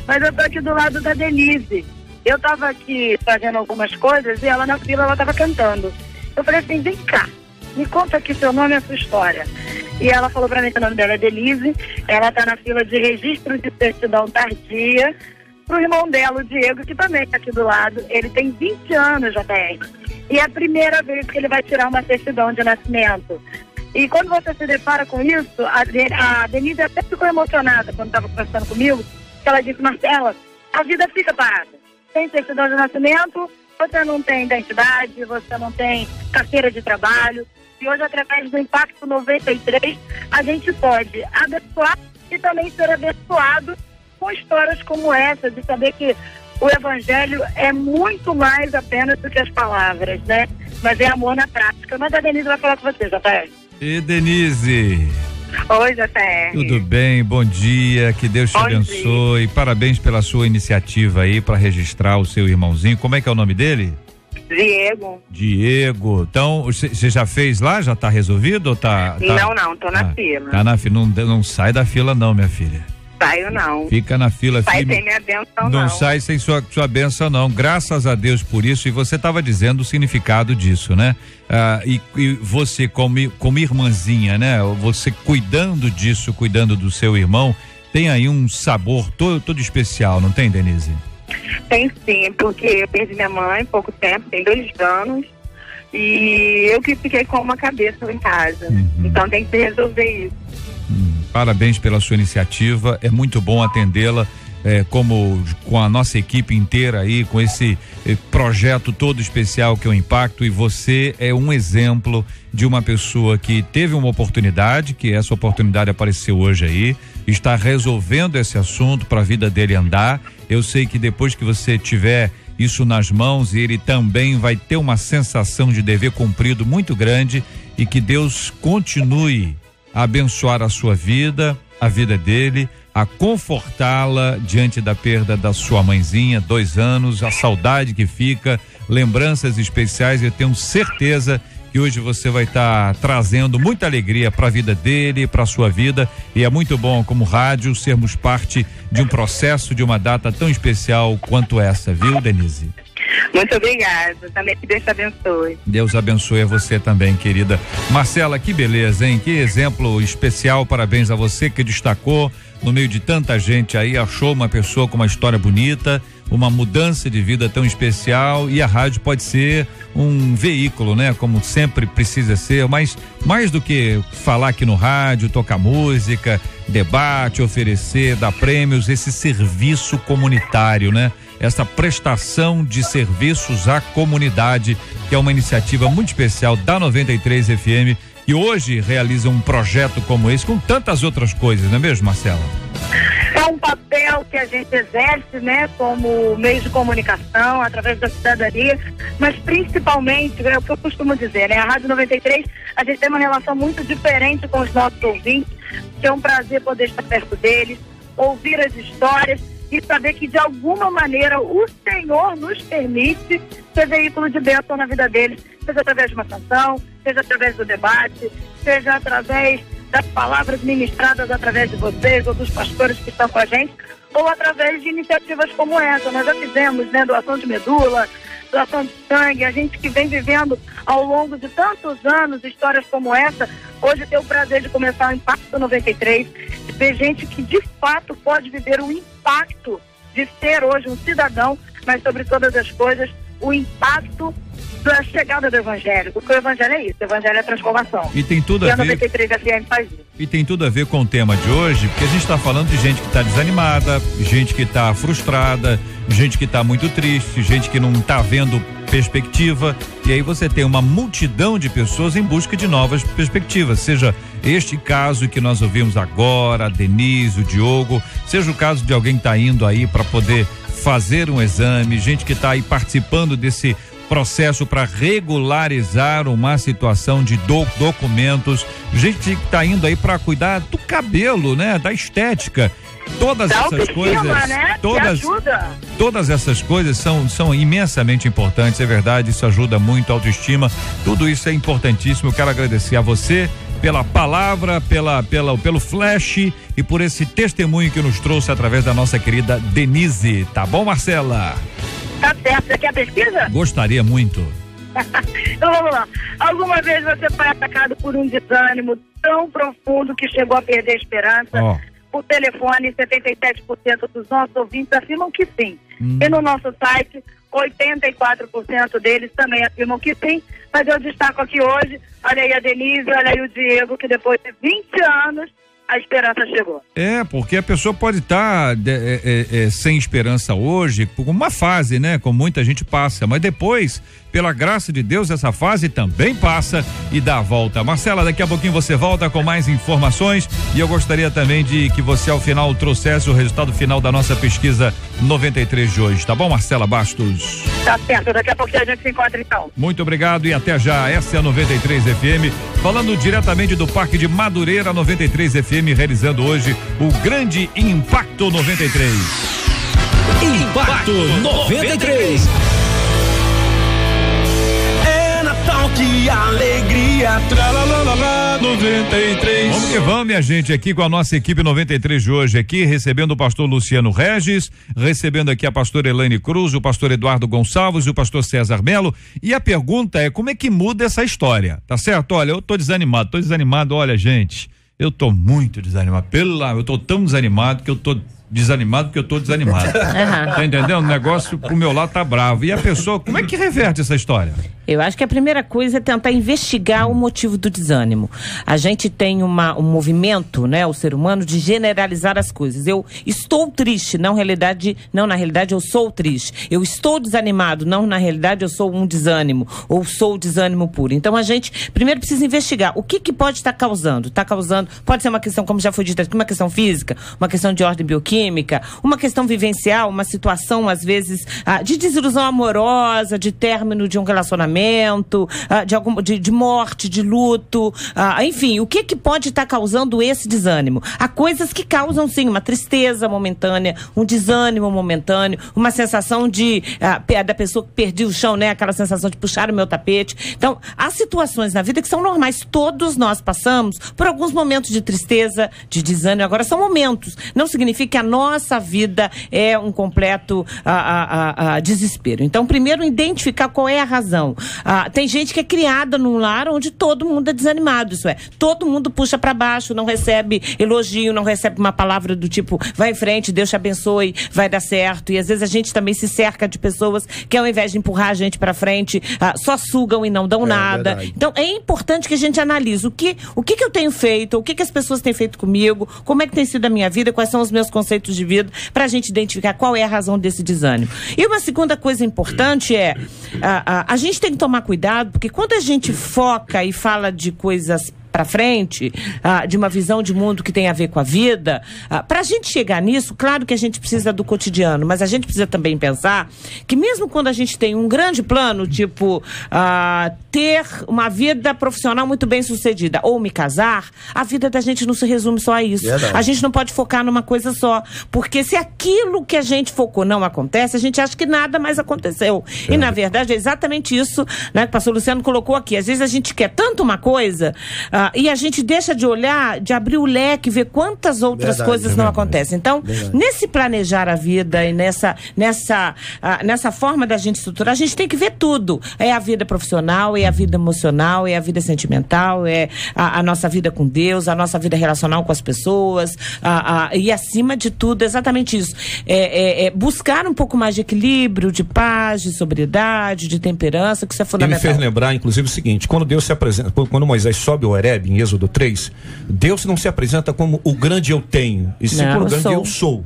mas eu estou aqui do lado da Denise. Eu tava aqui fazendo algumas coisas e ela na fila, ela tava cantando. Eu falei assim, vem cá, me conta aqui seu nome e a sua história. E ela falou pra mim que o nome dela é Denise, ela tá na fila de registro de certidão tardia pro irmão dela, o Diego, que também tá aqui do lado. Ele tem 20 anos, JR. E é a primeira vez que ele vai tirar uma certidão de nascimento. E quando você se depara com isso, a Denise até ficou emocionada quando estava conversando comigo, que ela disse, Marcela, a vida fica parada. Tem certidão de nascimento, você não tem identidade, você não tem carteira de trabalho. E hoje, através do Impacto 93, a gente pode abençoar e também ser abençoado com histórias como essa, de saber que o Evangelho é muito mais apenas do que as palavras, né? Mas é amor na prática. Mas a Denise vai falar com você, JR. E Denise? Oi, JR. Tudo bem? Bom dia, que Deus te abençoe. Parabéns pela sua iniciativa aí para registrar o seu irmãozinho. Como é que é o nome dele? Diego. Então, você já fez lá? Já tá resolvido ou tá? Não, tô na fila. Tá na fila, não sai da fila não, minha filha. Saio não. Fica na fila sai firme. Sem minha bênção não sai sem sua bênção não. Graças a Deus por isso. E você estava dizendo o significado disso, né? E você como irmãzinha, né? Você cuidando disso, cuidando do seu irmão, tem aí um sabor todo especial, não tem, Denise? Tem sim, porque eu perdi minha mãe há pouco tempo, tem 2 anos. E eu que fiquei com uma cabeça em casa. Então tem que resolver isso. Parabéns pela sua iniciativa, é muito bom atendê-la, como com a nossa equipe inteira aí, com esse projeto todo especial que é o Impacto, e você é um exemplo de uma pessoa que teve uma oportunidade, que essa oportunidade apareceu hoje aí, está resolvendo esse assunto para a vida dele andar. Eu sei que depois que você tiver isso nas mãos, ele também vai ter uma sensação de dever cumprido muito grande, e que Deus continue a abençoar a sua vida, a vida dele, a confortá-la diante da perda da sua mãezinha, 2 anos, a saudade que fica, lembranças especiais. Eu tenho certeza que hoje você vai estar trazendo muita alegria para a vida dele, para a sua vida, e é muito bom como rádio sermos parte de um processo, de uma data tão especial quanto essa, viu, Denise? Muito obrigada, também que Deus te abençoe. Deus abençoe a você também, querida. Marcela, que beleza, hein? Que exemplo especial, parabéns a você que destacou no meio de tanta gente aí, achou uma pessoa com uma história bonita, uma mudança de vida tão especial, e a rádio pode ser um veículo, né? Como sempre precisa ser, mas mais do que falar aqui no rádio, tocar música, debate, oferecer, dar prêmios, esse serviço comunitário, né? Essa prestação de serviços à comunidade, que é uma iniciativa muito especial da 93 FM, e hoje realiza um projeto como esse, com tantas outras coisas, não é mesmo, Marcela? É um papel que a gente exerce, né, como meio de comunicação, através da cidadania, mas principalmente, é o que eu costumo dizer, né, a Rádio 93, a gente tem uma relação muito diferente com os nossos ouvintes, que é um prazer poder estar perto deles, ouvir as histórias e saber que de alguma maneira o Senhor nos permite ser veículo de bênção na vida deles, seja através de uma canção, seja através do debate, seja através das palavras ministradas através de vocês ou dos pastores que estão com a gente, ou através de iniciativas como essa. Nós já fizemos, né, doação de medula, doação de sangue, a gente que vem vivendo ao longo de tantos anos histórias como essa, hoje tem o prazer de começar o Impacto 93, de ver gente que de fato pode viver o impacto de ser hoje um cidadão, mas sobre todas as coisas, o impacto da chegada do Evangelho, porque o Evangelho é isso, o Evangelho é transformação. E tem tudo a ver. 93 FM faz isso. E tem tudo a ver com o tema de hoje, porque a gente está falando de gente que está desanimada, gente que está frustrada, gente que está muito triste, gente que não está vendo perspectiva, e aí você tem uma multidão de pessoas em busca de novas perspectivas, seja este caso que nós ouvimos agora, a Denise, o Diogo, seja o caso de alguém que está indo aí para poder fazer um exame, gente que está aí participando desse processo para regularizar uma situação de documentos, gente que está indo aí para cuidar do cabelo, né, da estética. Todas essas coisas, né? todas essas coisas são imensamente importantes, é verdade, isso ajuda muito a autoestima, tudo isso é importantíssimo. Eu quero agradecer a você pela palavra, pelo flash e por esse testemunho que nos trouxe através da nossa querida Denise, tá bom, Marcela? Tá certo. Você quer pesquisa? Gostaria muito. Então vamos lá. Alguma vez você foi atacado por um desânimo tão profundo que chegou a perder a esperança? Por telefone, 77% dos nossos ouvintes afirmam que sim. E no nosso site, 84% deles também afirmam que sim. Mas eu destaco aqui hoje, olha aí a Denise, olha aí o Diego, que depois de 20 anos a esperança chegou. Porque a pessoa pode estar sem esperança hoje, por uma fase, né? Como muita gente passa, mas depois, pela graça de Deus, essa fase também passa e dá a volta. Marcela, daqui a pouquinho você volta com mais informações e eu gostaria também de que você ao final trouxesse o resultado final da nossa pesquisa 93 de hoje, tá bom, Marcela Bastos? Tá certo, daqui a pouquinho a gente se encontra então. Muito obrigado e até já. Essa é a 93 FM, falando diretamente do Parque de Madureira. 93 FM realizando hoje o grande Impacto 93. Impacto 93. É Natal, que alegria. Tralalala 93. Vamos que vamos, minha gente, aqui com a nossa equipe 93 de hoje aqui, recebendo o pastor Luciano Regis, recebendo aqui a pastora Elaine Cruz, o pastor Eduardo Gonçalves e o pastor César Melo. E a pergunta é: como é que muda essa história? Tá certo? Olha, eu tô desanimado, olha, gente. Eu tô muito desanimado. Eu tô tão desanimado que eu tô desanimado. Tá entendendo? O negócio pro meu lado tá bravo. E a pessoa, como é que reverte essa história? Eu acho que a primeira coisa é tentar investigar o motivo do desânimo. A gente tem um movimento, né, o ser humano, de generalizar as coisas. Eu estou triste, não na realidade eu sou triste. Eu estou desanimado, não na realidade eu sou um desânimo, ou sou desânimo puro. Então a gente primeiro precisa investigar o que pode estar causando. Pode ser uma questão, como já foi dito aqui, uma questão física, uma questão de ordem bioquímica, uma questão vivencial, uma situação às vezes de desilusão amorosa, de término de um relacionamento, de morte, de luto, enfim, o que pode estar causando esse desânimo? Há coisas que causam sim uma tristeza momentânea, um desânimo momentâneo, uma sensação da pessoa que perdi o chão, né? Aquela sensação de puxar o meu tapete. Então, há situações na vida que são normais, todos nós passamos por alguns momentos de tristeza, de desânimo. Agora, são momentos, não significa que a nossa vida é um completo desespero. Então, primeiro, identificar qual é a razão. Tem gente que é criada num lar onde todo mundo é desanimado, isso é, todo mundo puxa para baixo, não recebe elogio, não recebe uma palavra do tipo, vai em frente, Deus te abençoe, vai dar certo. E às vezes a gente também se cerca de pessoas que ao invés de empurrar a gente para frente, só sugam e não dão nada. Verdade. Então é importante que a gente analise o que eu tenho feito, o que as pessoas têm feito comigo, como é que tem sido a minha vida, quais são os meus conceitos de vida, pra gente identificar qual é a razão desse desânimo. E uma segunda coisa importante é, a gente tem que tomar cuidado, porque quando a gente foca e fala de coisas para frente, de uma visão de mundo que tem a ver com a vida, para a gente chegar nisso, claro que a gente precisa do cotidiano, mas a gente precisa também pensar que mesmo quando a gente tem um grande plano, tipo ter uma vida profissional muito bem sucedida, ou me casar, a vida da gente não se resume só a isso. Verdade. A gente não pode focar numa coisa só, porque se aquilo que a gente focou não acontece, a gente acha que nada mais aconteceu. E na verdade é exatamente isso, né, que o pastor Luciano colocou aqui. Às vezes a gente quer tanto uma coisa, e a gente deixa de olhar, de abrir o leque, ver quantas outras coisas não acontecem. Então, nesse planejar a vida e nessa forma da gente estruturar, a gente tem que ver tudo. É a vida profissional, é a vida emocional, é a vida sentimental, é a nossa vida com Deus, a nossa vida relacional com as pessoas, e acima de tudo, exatamente isso. Buscar um pouco mais de equilíbrio, de paz, de sobriedade, de temperança, que isso é fundamental. Ele me fez lembrar, inclusive, o seguinte: quando Deus se apresenta, quando Moisés sobe o Horebe, em Êxodo 3, Deus não se apresenta como o grande eu tenho, e sim como o grande eu sou.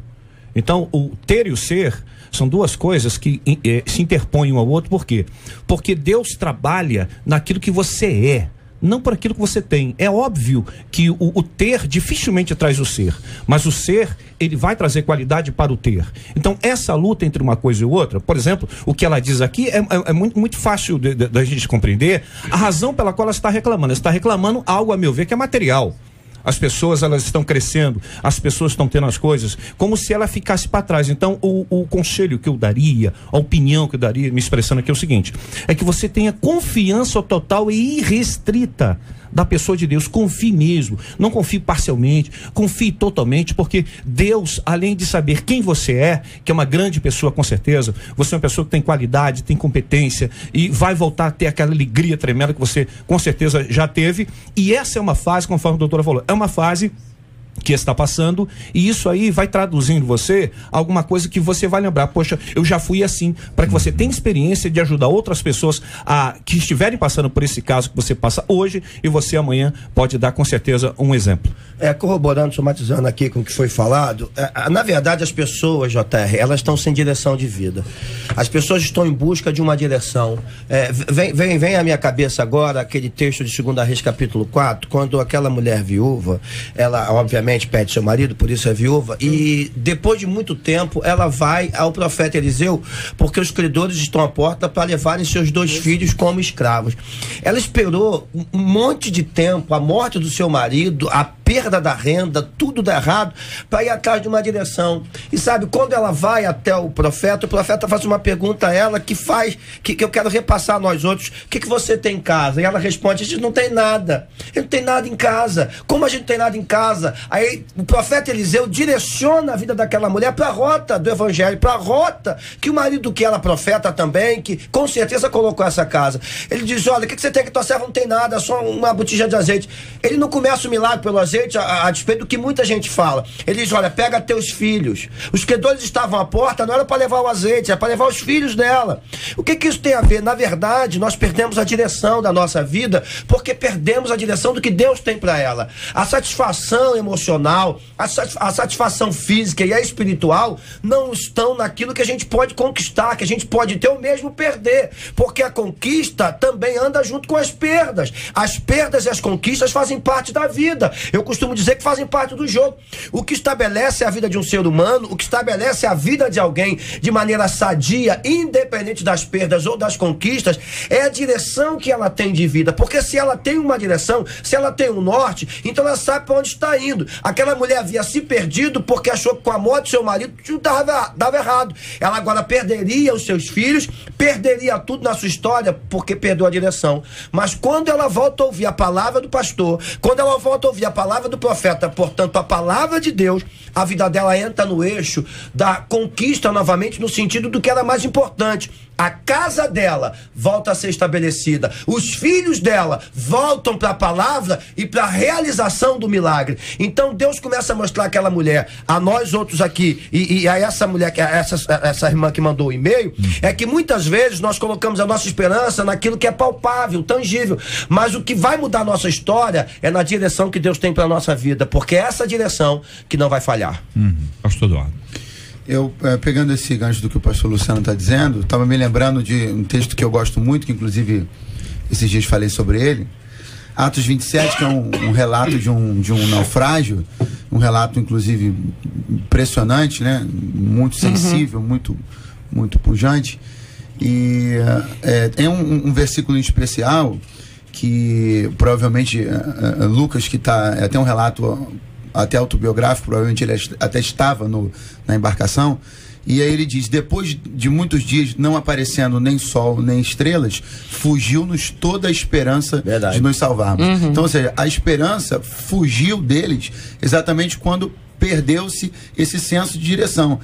Então, o ter e o ser são duas coisas que se interpõem um ao outro. Por quê? Porque Deus trabalha naquilo que você é, não por aquilo que você tem. É óbvio que o ter dificilmente traz o ser, mas o ser, ele vai trazer qualidade para o ter. Então essa luta entre uma coisa e outra, por exemplo, o que ela diz aqui é muito fácil da gente compreender a razão pela qual ela está reclamando. Ela está reclamando algo, a meu ver, que é material. As pessoas, elas estão crescendo, as pessoas estão tendo as coisas, como se ela ficasse para trás. Então, o conselho que eu daria, a opinião que eu daria, me expressando aqui, é o seguinte: é que você tenha confiança total e irrestrita da pessoa de Deus. Confie mesmo, não confie parcialmente, confie totalmente, porque Deus, além de saber quem você é, que é uma grande pessoa com certeza, você é uma pessoa que tem qualidade, tem competência e vai voltar a ter aquela alegria tremenda que você com certeza já teve. E essa é uma fase, conforme a doutora falou, é uma fase que está passando, e isso aí vai traduzindo você alguma coisa que você vai lembrar, poxa, eu já fui assim, para que você tenha experiência de ajudar outras pessoas que estiverem passando por esse caso que você passa hoje, e você amanhã pode dar com certeza um exemplo. Corroborando, somatizando aqui com o que foi falado, na verdade as pessoas, JR, elas estão sem direção de vida. As pessoas estão em busca de uma direção. Vem à minha cabeça agora aquele texto de 2 Reis capítulo 4, quando aquela mulher viúva, ela obviamente perde seu marido, por isso é viúva, e depois de muito tempo ela vai ao profeta Eliseu, porque os credores estão à porta para levarem seus 2 filhos como escravos. Ela esperou um monte de tempo, a morte do seu marido, a perda da renda, tudo dá errado, para ir atrás de uma direção. E sabe, quando ela vai até o profeta faz uma pergunta a ela que eu quero repassar a nós outros: o que você tem em casa? E ela responde: a gente não tem nada. Eu não tenho nada em casa. Como a gente não tem nada em casa? Aí o profeta Eliseu direciona a vida daquela mulher para a rota do evangelho, para a rota que o marido que era profeta também, que com certeza colocou essa casa. Ele diz: olha, o que você tem que tua serva não tem nada, só uma botija de azeite. Ele não começa o milagre pelo azeite, a despeito do que muita gente fala. Ele diz: olha, pega teus filhos. Os credores estavam à porta, não era para levar o azeite, era para levar os filhos dela. O que isso tem a ver? Na verdade, nós perdemos a direção da nossa vida, porque perdemos a direção do que Deus tem para ela. A satisfação emocional, a satisfação física e a espiritual não estão naquilo que a gente pode conquistar, que a gente pode ter ou mesmo perder, porque a conquista também anda junto com as perdas. As perdas e as conquistas fazem parte da vida. Eu costumo dizer que fazem parte do jogo. O que estabelece a vida de um ser humano, o que estabelece a vida de alguém de maneira sadia, independente das perdas ou das conquistas, é a direção que ela tem de vida. Porque se ela tem uma direção, se ela tem um norte, então ela sabe para onde está indo. Aquela mulher havia se perdido porque achou que com a morte do seu marido tudo dava errado. Ela agora perderia os seus filhos, perderia tudo na sua história porque perdeu a direção. Mas quando ela volta a ouvir a palavra do pastor, quando ela volta a ouvir a palavra do profeta, portanto a palavra de Deus, a vida dela entra no eixo da conquista novamente, no sentido do que era mais importante. A casa dela volta a ser estabelecida, os filhos dela voltam para a palavra e para a realização do milagre. Então Deus começa a mostrar aquela mulher, a nós outros aqui, e a essa mulher, essa irmã que mandou o e-mail, é que muitas vezes nós colocamos a nossa esperança naquilo que é palpável, tangível, mas o que vai mudar a nossa história é na direção que Deus tem para a nossa vida, porque é essa direção que não vai falhar. Pastor Eduardo. Eu, pegando esse gancho do que o pastor Luciano está dizendo, estava me lembrando de um texto que eu gosto muito, que inclusive esses dias falei sobre ele, Atos 27, que é um relato de um naufrágio, um relato inclusive impressionante, né? Muito sensível, muito pujante, e tem um versículo em especial que provavelmente Lucas, que está até um relato até autobiográfico, provavelmente ele até estava na embarcação, e aí ele diz: depois de muitos dias não aparecendo nem sol nem estrelas, fugiu-nos toda a esperança de nos salvarmos. Então, ou seja, a esperança fugiu deles exatamente quando perdeu-se esse senso de direção,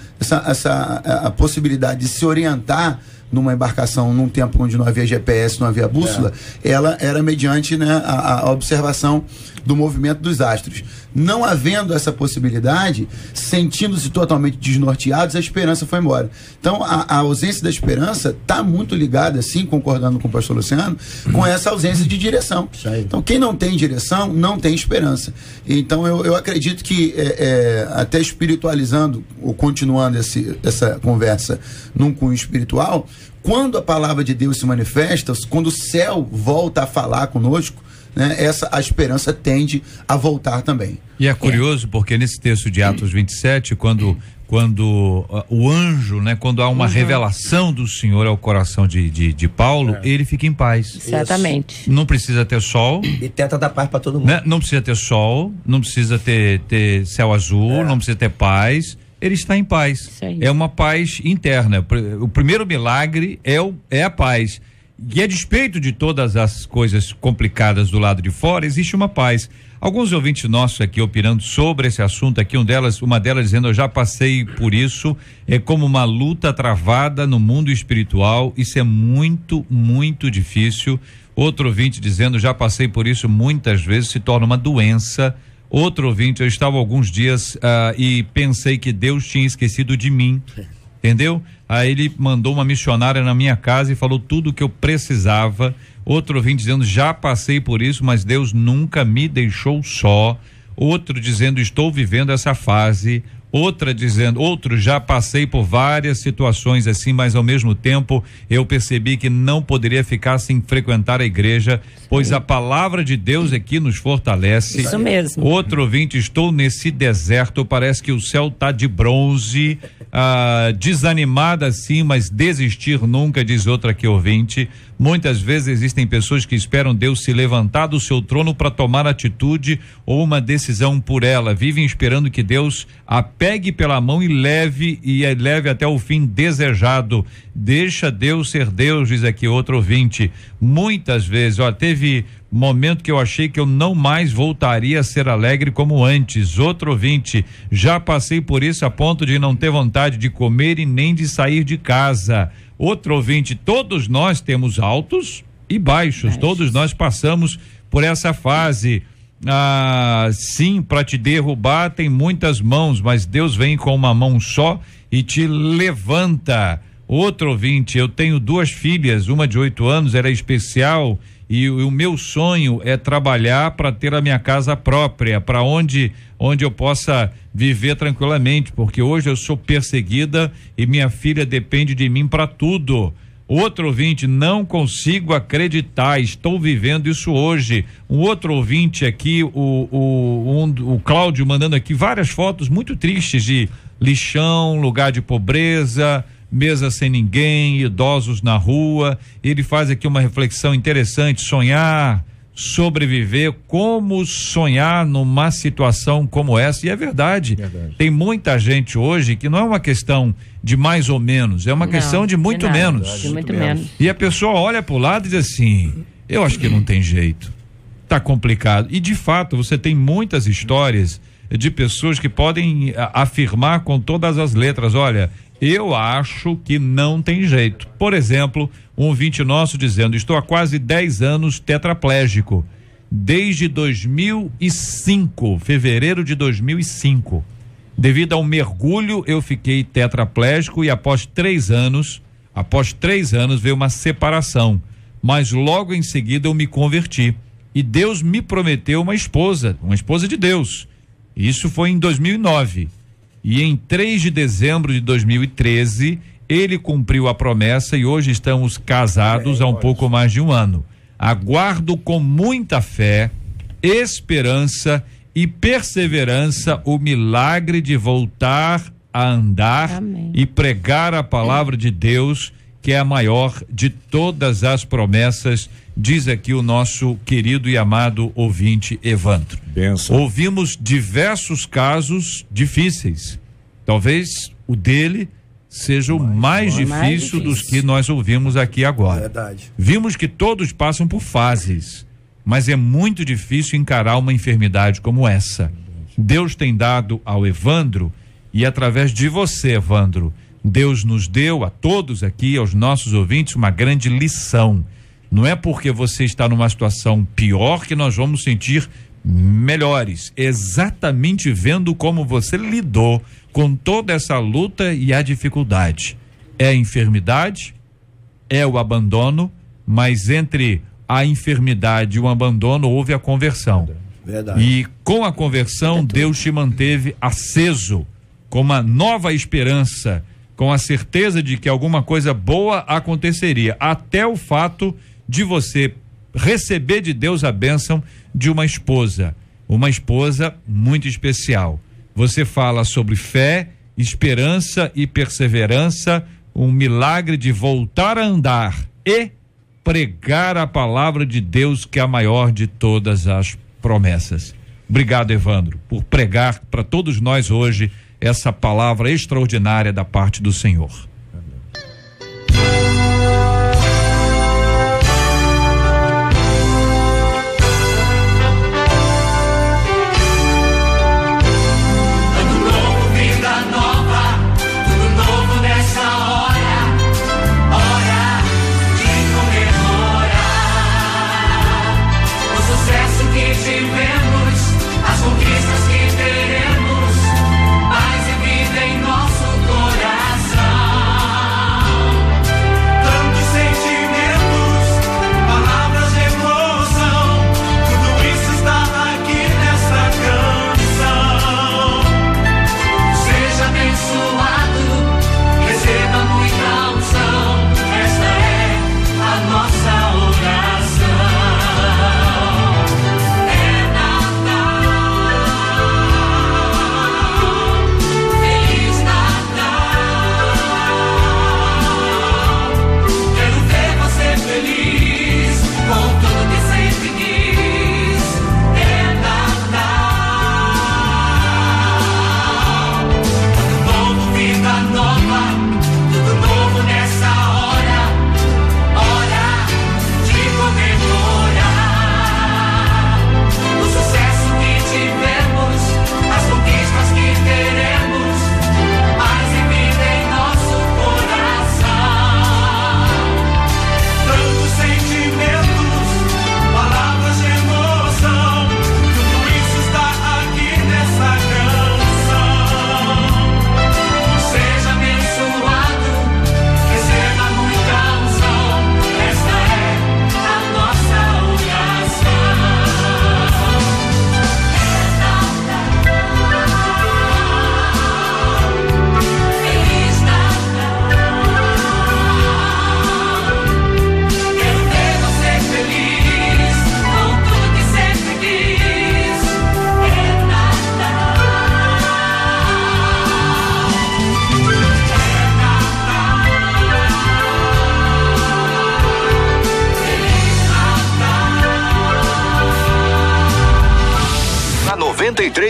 a possibilidade de se orientar numa embarcação num tempo onde não havia GPS, não havia bússola, ela era mediante, né, a observação do movimento dos astros. Não havendo essa possibilidade, sentindo-se totalmente desnorteados, a esperança foi embora. Então, a ausência da esperança está muito ligada, assim, concordando com o pastor Luciano, com essa ausência de direção. Então, quem não tem direção, não tem esperança. Então, eu acredito que, até espiritualizando, ou continuando essa conversa num cunho espiritual, quando a palavra de Deus se manifesta, quando o céu volta a falar conosco, né, a esperança tende a voltar também. E é curioso porque nesse texto de Atos 27, quando o anjo, né, quando há uma revelação do Senhor ao coração de Paulo, ele fica em paz. Exatamente. Não precisa ter sol. E tenta dar paz para todo mundo. Né? Não precisa ter sol, não precisa ter céu azul, não precisa ter paz. Ele está em paz. É uma paz interna. O primeiro milagre é a paz. E a despeito de todas as coisas complicadas do lado de fora, existe uma paz. Alguns ouvintes nossos aqui opinando sobre esse assunto aqui, uma delas dizendo: eu já passei por isso, é como uma luta travada no mundo espiritual, isso é muito, muito difícil. Outro ouvinte dizendo: já passei por isso muitas vezes, se torna uma doença. Outro ouvinte: eu estava alguns dias e pensei que Deus tinha esquecido de mim, entendeu? Aí ele mandou uma missionária na minha casa e falou tudo o que eu precisava. Outro ouvinte dizendo: já passei por isso, mas Deus nunca me deixou só. Outro dizendo: estou vivendo essa fase. Outro: já passei por várias situações assim, mas ao mesmo tempo eu percebi que não poderia ficar sem frequentar a igreja, pois a palavra de Deus aqui nos fortalece. Isso mesmo. Outro ouvinte: estou nesse deserto, parece que o céu tá de bronze, desanimada sim, mas desistir nunca, diz outra aqui ouvinte. Muitas vezes existem pessoas que esperam Deus se levantar do seu trono para tomar atitude ou uma decisão por ela, vivem esperando que Deus a pegue pela mão e leve até o fim desejado. Deixa Deus ser Deus, diz aqui outro ouvinte. Muitas vezes, teve momento que eu achei que eu não mais voltaria a ser alegre como antes. Outro ouvinte: já passei por isso a ponto de não ter vontade de comer e nem de sair de casa. Outro ouvinte: todos nós temos altos e baixos, todos nós passamos por essa fase. Sim, para te derrubar tem muitas mãos, mas Deus vem com uma mão só e te levanta. Outro ouvinte: eu tenho 2 filhas, uma de 8 anos, era especial, e o meu sonho é trabalhar para ter a minha casa própria, para onde eu possa viver tranquilamente, porque hoje eu sou perseguida e minha filha depende de mim para tudo. Outro ouvinte: não consigo acreditar, estou vivendo isso hoje. Um outro ouvinte aqui, o Cláudio, mandando aqui várias fotos muito tristes de lixão, lugar de pobreza, mesa sem ninguém, idosos na rua. Ele faz aqui uma reflexão interessante: sonhar, sobreviver, como sonhar numa situação como essa. E é verdade. Tem muita gente hoje que não é uma questão de mais ou menos, é uma questão de muito menos. De muito menos. E a pessoa olha pro lado e diz assim: eu acho que não tem jeito, tá complicado. E de fato você tem muitas histórias de pessoas que podem afirmar com todas as letras: olha, eu acho que não tem jeito. Por exemplo, um ouvinte nosso dizendo: estou há quase 10 anos tetraplégico, desde 2005, fevereiro de 2005. Devido a um mergulho eu fiquei tetraplégico e após 3 anos veio uma separação, mas logo em seguida eu me converti e Deus me prometeu uma esposa de Deus. Isso foi em 2009. E em 3 de dezembro de 2013, ele cumpriu a promessa e hoje estamos casados há um pouco mais de 1 ano. Aguardo com muita fé, esperança e perseverança o milagre de voltar a andar. Amém. E pregar a palavra de Deus, que é a maior de todas as promessas, diz aqui o nosso querido e amado ouvinte Evandro. Benção. Ouvimos diversos casos difíceis. Talvez o dele seja o mais difícil dos que nós ouvimos aqui agora. Verdade. Vimos que todos passam por fases, mas é muito difícil encarar uma enfermidade como essa. Deus tem dado ao Evandro, e através de você, Evandro, Deus nos deu a todos aqui, aos nossos ouvintes, uma grande lição. Não é porque você está numa situação pior que nós vamos sentir melhores. Exatamente vendo como você lidou com toda essa luta e a dificuldade. É a enfermidade, é o abandono, mas entre a enfermidade e o abandono houve a conversão. Verdade. E com a conversão, Deus te manteve aceso, com uma nova esperança, com a certeza de que alguma coisa boa aconteceria, até o fato de você receber de Deus a bênção de uma esposa muito especial. Você fala sobre fé, esperança e perseverança, um milagre de voltar a andar e pregar a palavra de Deus, que é a maior de todas as promessas. Obrigado, Evandro, por pregar para todos nós hoje essa palavra extraordinária da parte do Senhor.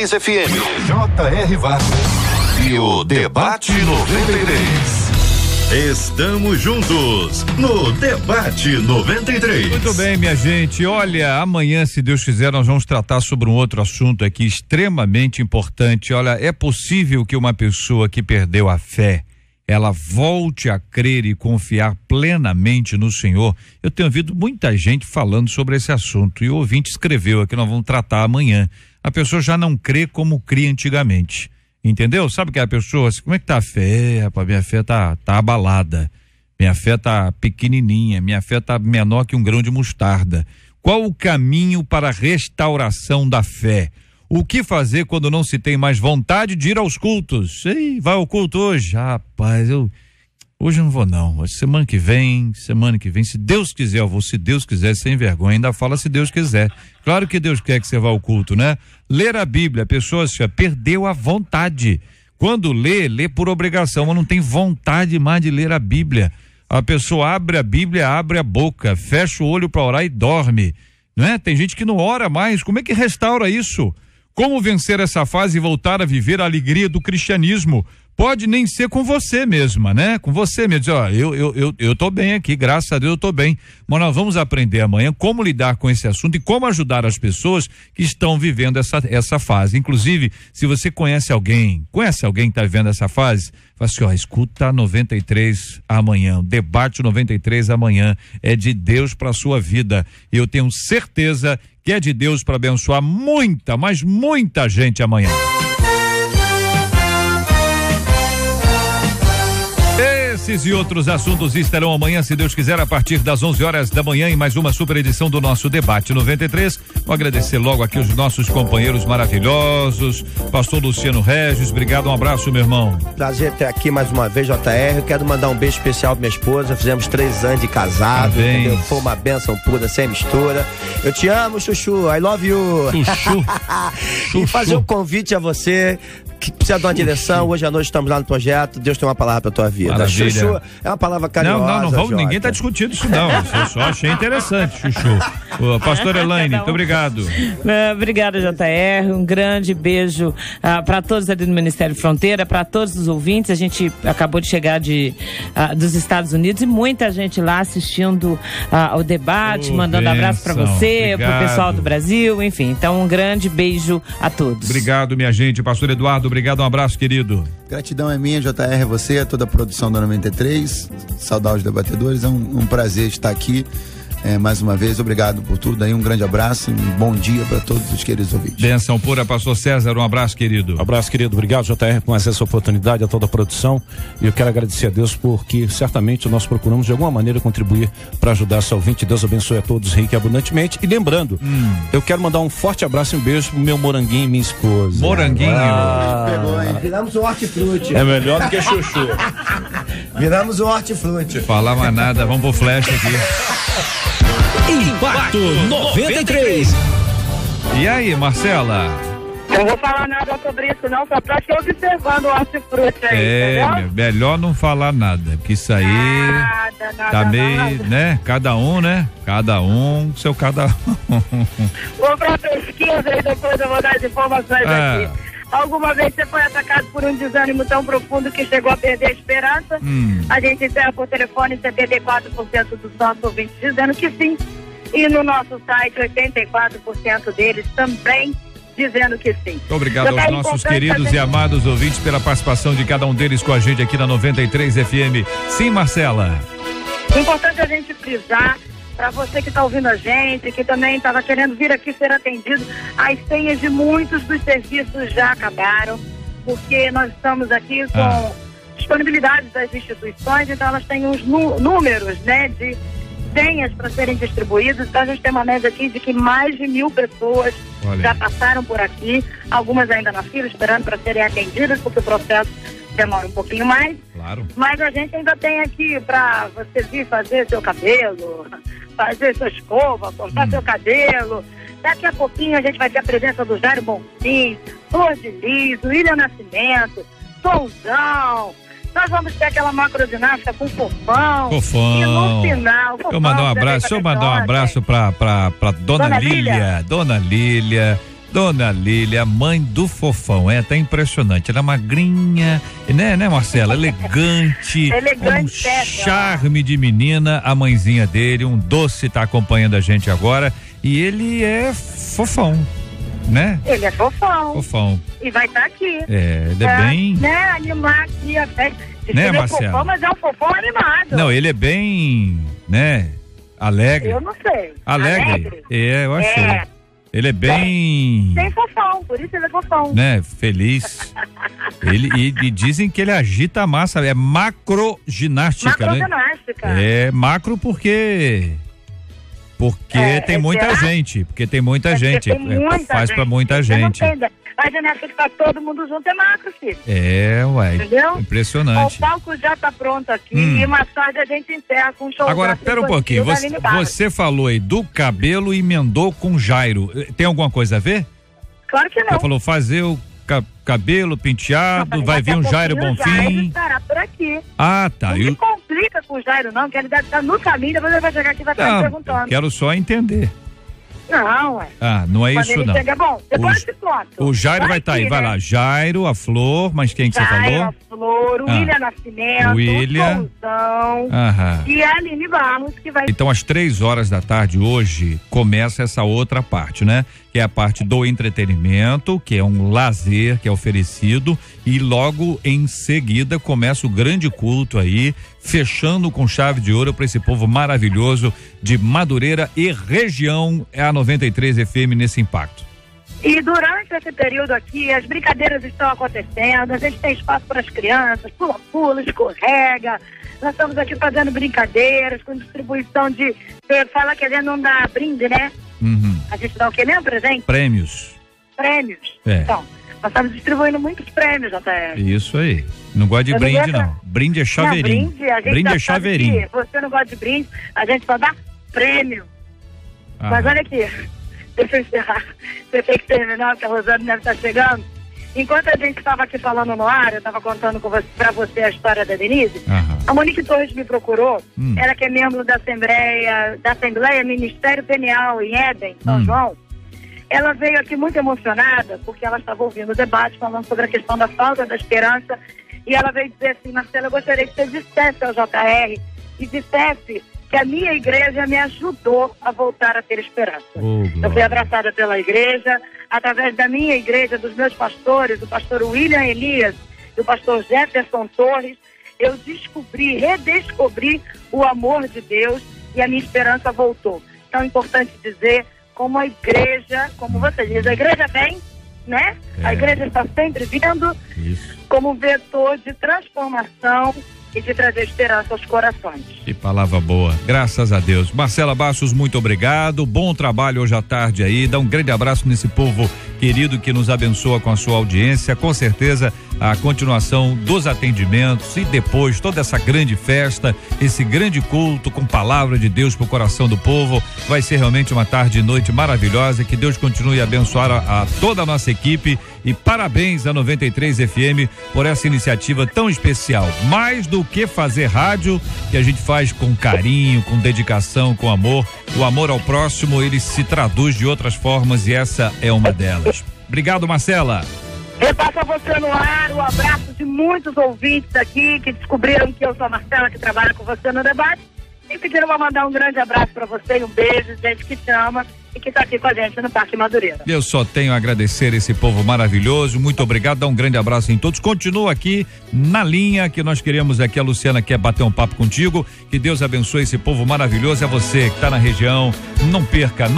93 FM. J.R. Vargas e o Debate 93. Estamos juntos no Debate 93. Muito bem, minha gente. Olha, amanhã, se Deus quiser, nós vamos tratar sobre um outro assunto aqui extremamente importante. Olha, é possível que uma pessoa que perdeu a fé, ela volte a crer e confiar plenamente no Senhor? Eu tenho ouvido muita gente falando sobre esse assunto e o ouvinte escreveu aqui, nós vamos tratar amanhã. A pessoa já não crê como cria antigamente. Entendeu? Sabe que a pessoa, como é que tá a fé? Rapaz, minha fé tá abalada. Minha fé tá pequenininha, minha fé tá menor que um grão de mostarda. Qual o caminho para a restauração da fé? O que fazer quando não se tem mais vontade de ir aos cultos? Ei, vai ao culto hoje? Rapaz, hoje eu não vou não. Semana que vem, se Deus quiser, eu vou, se Deus quiser, sem vergonha, ainda fala se Deus quiser. Claro que Deus quer que você vá ao culto, né? Ler a Bíblia, a pessoa perdeu a vontade. Quando lê por obrigação, mas não tem vontade mais de ler a Bíblia. A pessoa abre a Bíblia, abre a boca, fecha o olho para orar e dorme, não é? Tem gente que não ora mais. Como é que restaura isso? Como vencer essa fase e voltar a viver a alegria do cristianismo? Pode nem ser com você mesma, né? Com você mesmo. Ó, eu tô bem aqui, graças a Deus eu tô bem. Mas nós vamos aprender amanhã como lidar com esse assunto e como ajudar as pessoas que estão vivendo essa fase. Inclusive, se você conhece alguém que está vivendo essa fase, fala assim, ó, escuta 93 amanhã, o Debate 93 amanhã é de Deus para sua vida. E eu tenho certeza que é de Deus para abençoar muita, mas muita gente amanhã. Esses e outros assuntos estarão amanhã, se Deus quiser, a partir das 11 horas da manhã, em mais uma super edição do nosso Debate 93. Vou agradecer logo aqui os nossos companheiros maravilhosos, pastor Luciano Regis, obrigado, um abraço, meu irmão. Prazer ter aqui mais uma vez, JR. Eu quero mandar um beijo especial pra minha esposa, fizemos 3 anos de casado, entendeu? Foi uma bênção pura, sem mistura. Eu te amo, Chuchu, I love you. Chuchu. E fazer um convite a você que precisa de uma direção. Hoje à noite estamos lá no projeto. Deus tem uma palavra pra tua vida. Maravilha. Chuchu é uma palavra carinhosa. Não vamos, ninguém tá discutindo isso não. Eu só achei interessante, Chuchu. O pastor Elaine, muito obrigado. Obrigada, JR. Um grande beijo para todos ali no Ministério Fronteira, para todos os ouvintes. A gente acabou de chegar dos Estados Unidos e muita gente lá assistindo ao debate, mandando abraço para você, pro pessoal do Brasil, enfim. Então, um grande beijo a todos. Obrigado, minha gente. Pastor Eduardo, obrigado, um abraço, querido. Gratidão é minha, JR, é você, a toda a produção da 93. Saudar os debatedores, é um prazer estar aqui. Mais uma vez, obrigado por tudo aí, um grande abraço, um bom dia para todos os queridos ouvintes. Benção pura, pastor César, um abraço, querido. Abraço, querido, obrigado, JR, por essa oportunidade, a toda a produção, e eu quero agradecer a Deus porque certamente nós procuramos de alguma maneira contribuir para ajudar essa ouvinte. Deus abençoe a todos rica e abundantemente, e lembrando, eu quero mandar um forte abraço e um beijo pro meu moranguinho e minha esposa. Moranguinho. Pegou, hein? Viramos um hortifruti. É melhor do que chuchu. Viramos um hortifruti. Falar mais nada, vamos pro flash aqui. Impacto 93. E aí, Marcela? Não vou falar nada sobre isso não, só pra estar observando o hortifruti aí, entendeu? Melhor não falar nada, porque isso aí tá meio, né? Cada um, né? Cada um, seu cada um. Vou pra pesquisa e depois eu vou dar as informações aqui. Alguma vez você foi atacado por um desânimo tão profundo que chegou a perder a esperança? A gente encerra por telefone 74% dos nossos ouvintes dizendo que sim. E no nosso site, 84% deles também dizendo que sim. Muito obrigado aos nossos queridos e amados ouvintes pela participação de cada um deles com a gente aqui na 93 FM. Sim, Marcela. Importante a gente frisar, para você que está ouvindo a gente, que também estava querendo vir aqui ser atendido, as senhas de muitos dos serviços já acabaram, porque nós estamos aqui com disponibilidade das instituições, então elas têm uns números, né, de senhas para serem distribuídas. Então a gente tem uma média aqui de que mais de 1.000 pessoas já passaram por aqui, algumas ainda na fila esperando para serem atendidas, porque o processo demora um pouquinho mais. Claro. Mas a gente ainda tem aqui para você vir fazer seu cabelo, fazer sua escova, cortar seu cabelo. Daqui a pouquinho a gente vai ter a presença do Jairo Bonfim, Flor de Lis, William Nascimento, Souzão. Nós vamos ter aquela macroginástica com Fofão. E no final, Fofão, eu mandar um abraço, pra Dona Lília. Dona Lília, Dona Lília, mãe do fofão, tá impressionante, ela é magrinha, né Marcela, elegante, um charme de menina, a mãezinha dele, um doce, tá acompanhando a gente agora, e ele é fofão, né? Ele é fofão. Fofão. E vai estar aqui. Ele é bem... Né, animar aqui a festa. Né, ele é Marcela? fofão, mas é um fofão animado. Não, ele é bem, né, alegre. Eu não sei. Alegre? Eu achei. Ele é bem... Tem fofão, por isso ele é fofão. Né, feliz. E dizem que ele agita a massa, é macroginástica, né? Macroginástica. É macro porque tem muita gente, porque tem muita gente, faz pra muita gente. A ginástica que tá todo mundo junto é macro, filho. Ué. Entendeu? Impressionante. O palco já tá pronto aqui e mais tarde a gente encerra com um show. Agora, pera um pouquinho, você falou aí do cabelo e emendou com Jairo. Tem alguma coisa a ver? Claro que não. Você falou fazer o cabelo penteado, vai vir um Jairo Bonfim. O Jairo estará por aqui. Ah, tá. Não se complica com o Jairo não, que ele deve estar no caminho, depois ele vai chegar aqui e vai estar me perguntando. Quero só entender. Não, ué. Não é isso não. Chega, bom, depois eu te conto. O Jairo vai estar aí, vai lá. Jairo, a Flor, mas quem que você falou? A Flor, o William Nascimento, o Souzão e a Aline Barros, que vai... Então, às 3h da tarde hoje, começa essa outra parte, né? Que é a parte do entretenimento, que é um lazer que é oferecido, e logo em seguida começa o grande culto aí, fechando com chave de ouro para esse povo maravilhoso de Madureira e região, a 93 FM nesse impacto. E durante esse período aqui, as brincadeiras estão acontecendo, a gente tem espaço para as crianças, pula-pula, escorrega, nós estamos aqui fazendo brincadeiras, com distribuição de... Você fala que a gente não dá brinde, né? A gente dá o que mesmo, presente? Prêmios. Então, nós estamos distribuindo muitos prêmios, JR. Isso aí. Não gosta de brinde, não. Brinde é chaveirinho. Brinde é chaveirinho. Você não gosta de brinde, a gente só dá prêmio. Mas olha aqui, deixa eu encerrar. Você tem que terminar, porque a Rosane deve estar chegando. Enquanto a gente estava aqui falando no ar, eu estava contando para você a história da Denise, a Monique Torres me procurou, ela que é membro da Assembleia Ministério Penial em Éden, São João. Ela veio aqui muito emocionada, porque ela estava ouvindo o debate, falando sobre a questão da falta da esperança, e ela veio dizer assim: Marcela, eu gostaria que você dissesse ao JR e dissesse que a minha igreja me ajudou a voltar a ter esperança. Eu fui abraçada pela igreja, através da minha igreja, dos meus pastores, o pastor William Elias e o pastor Jefferson Torres, eu redescobri o amor de Deus e a minha esperança voltou. Então é importante dizer, como a igreja, como você diz, a igreja vem, né? A igreja está sempre vindo como um vetor de transformação e de trazer esperança aos corações. Que palavra boa, graças a Deus. Marcela Bastos, muito obrigado, bom trabalho hoje à tarde aí, dá um grande abraço nesse povo querido que nos abençoa com a sua audiência, com certeza a continuação dos atendimentos e depois toda essa grande festa, esse grande culto com palavra de Deus pro coração do povo, vai ser realmente uma tarde e noite maravilhosa, que Deus continue a abençoar a toda a nossa equipe e parabéns à 93 FM por essa iniciativa tão especial, mais do que fazer rádio, que a gente faz com carinho, com dedicação, com amor, o amor ao próximo, ele se traduz de outras formas e essa é uma delas. Obrigado, Marcela. Repasso a você no ar o abraço de muitos ouvintes aqui que descobriram que eu sou a Marcela, que trabalha com você no debate, e pediram para mandar um grande abraço para você e um beijo, gente que te ama e que está aqui com a gente no Parque Madureira. Eu só tenho a agradecer esse povo maravilhoso, muito obrigado, dá um grande abraço em todos, continua aqui na linha que nós queremos aqui, a Luciana quer bater um papo contigo, que Deus abençoe esse povo maravilhoso, é você que está na região, não perca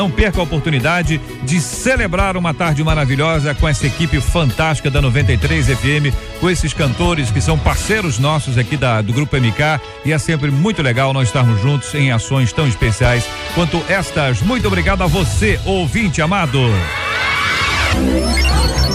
a oportunidade de celebrar uma tarde maravilhosa com essa equipe fantástica da 93 FM, com esses cantores que são parceiros nossos aqui do Grupo MK, e é sempre muito legal nós estarmos juntos em ações tão especiais quanto estas. Muito obrigado a você, ouvinte amado.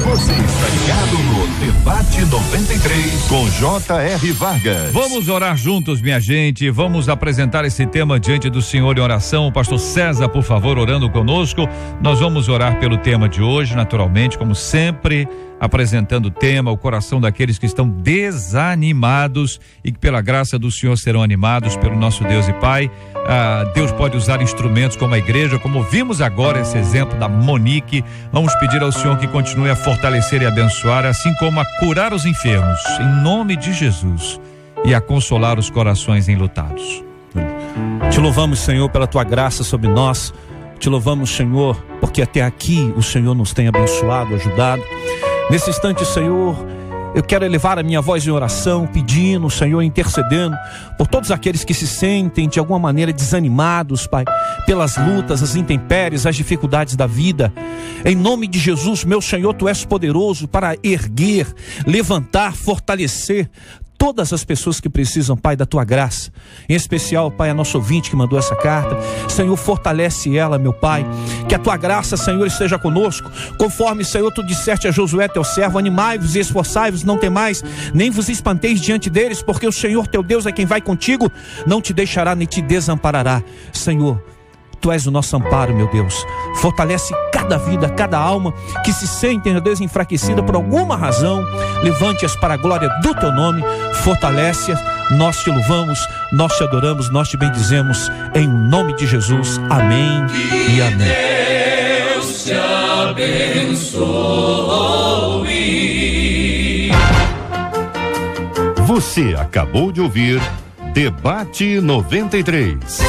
Você está ligado no Debate 93 com J.R. Vargas. Vamos orar juntos, minha gente. Vamos apresentar esse tema diante do Senhor em oração. O pastor César, por favor, orando conosco. Nós vamos orar pelo tema de hoje, naturalmente, como sempre, apresentando o tema, o coração daqueles que estão desanimados e que pela graça do Senhor serão animados pelo nosso Deus e Pai. Deus pode usar instrumentos como a igreja, como vimos agora esse exemplo da Monique. Vamos pedir ao Senhor que continue a fortalecer e abençoar, assim como a curar os enfermos, em nome de Jesus, e a consolar os corações enlutados. Te louvamos, Senhor, pela tua graça sobre nós. Te louvamos, Senhor, porque até aqui o Senhor nos tem abençoado, ajudado. Nesse instante, Senhor, eu quero elevar a minha voz em oração, pedindo, Senhor, intercedendo por todos aqueles que se sentem de alguma maneira desanimados, Pai, pelas lutas, as intempéries, as dificuldades da vida. Em nome de Jesus, meu Senhor, Tu és poderoso para erguer, levantar, fortalecer todas as pessoas que precisam, Pai, da Tua graça. Em especial, Pai, a nossa ouvinte que mandou essa carta. Senhor, fortalece ela, meu Pai. Que a Tua graça, Senhor, esteja conosco. Conforme, Senhor, Tu disseste a Josué, Teu servo: animai-vos e esforçai-vos, não temais, nem vos espanteis diante deles, porque o Senhor Teu Deus é quem vai contigo, não te deixará nem te desamparará. Senhor, Tu és o nosso amparo, meu Deus. Fortalece cada vida, cada alma que se sentem, meu Deus, enfraquecida por alguma razão. Levante-as para a glória do Teu nome. Fortalece-as. Nós Te louvamos, nós Te adoramos, nós Te bendizemos. Em nome de Jesus. Amém e amém. Deus te abençoe. Você acabou de ouvir Debate 93.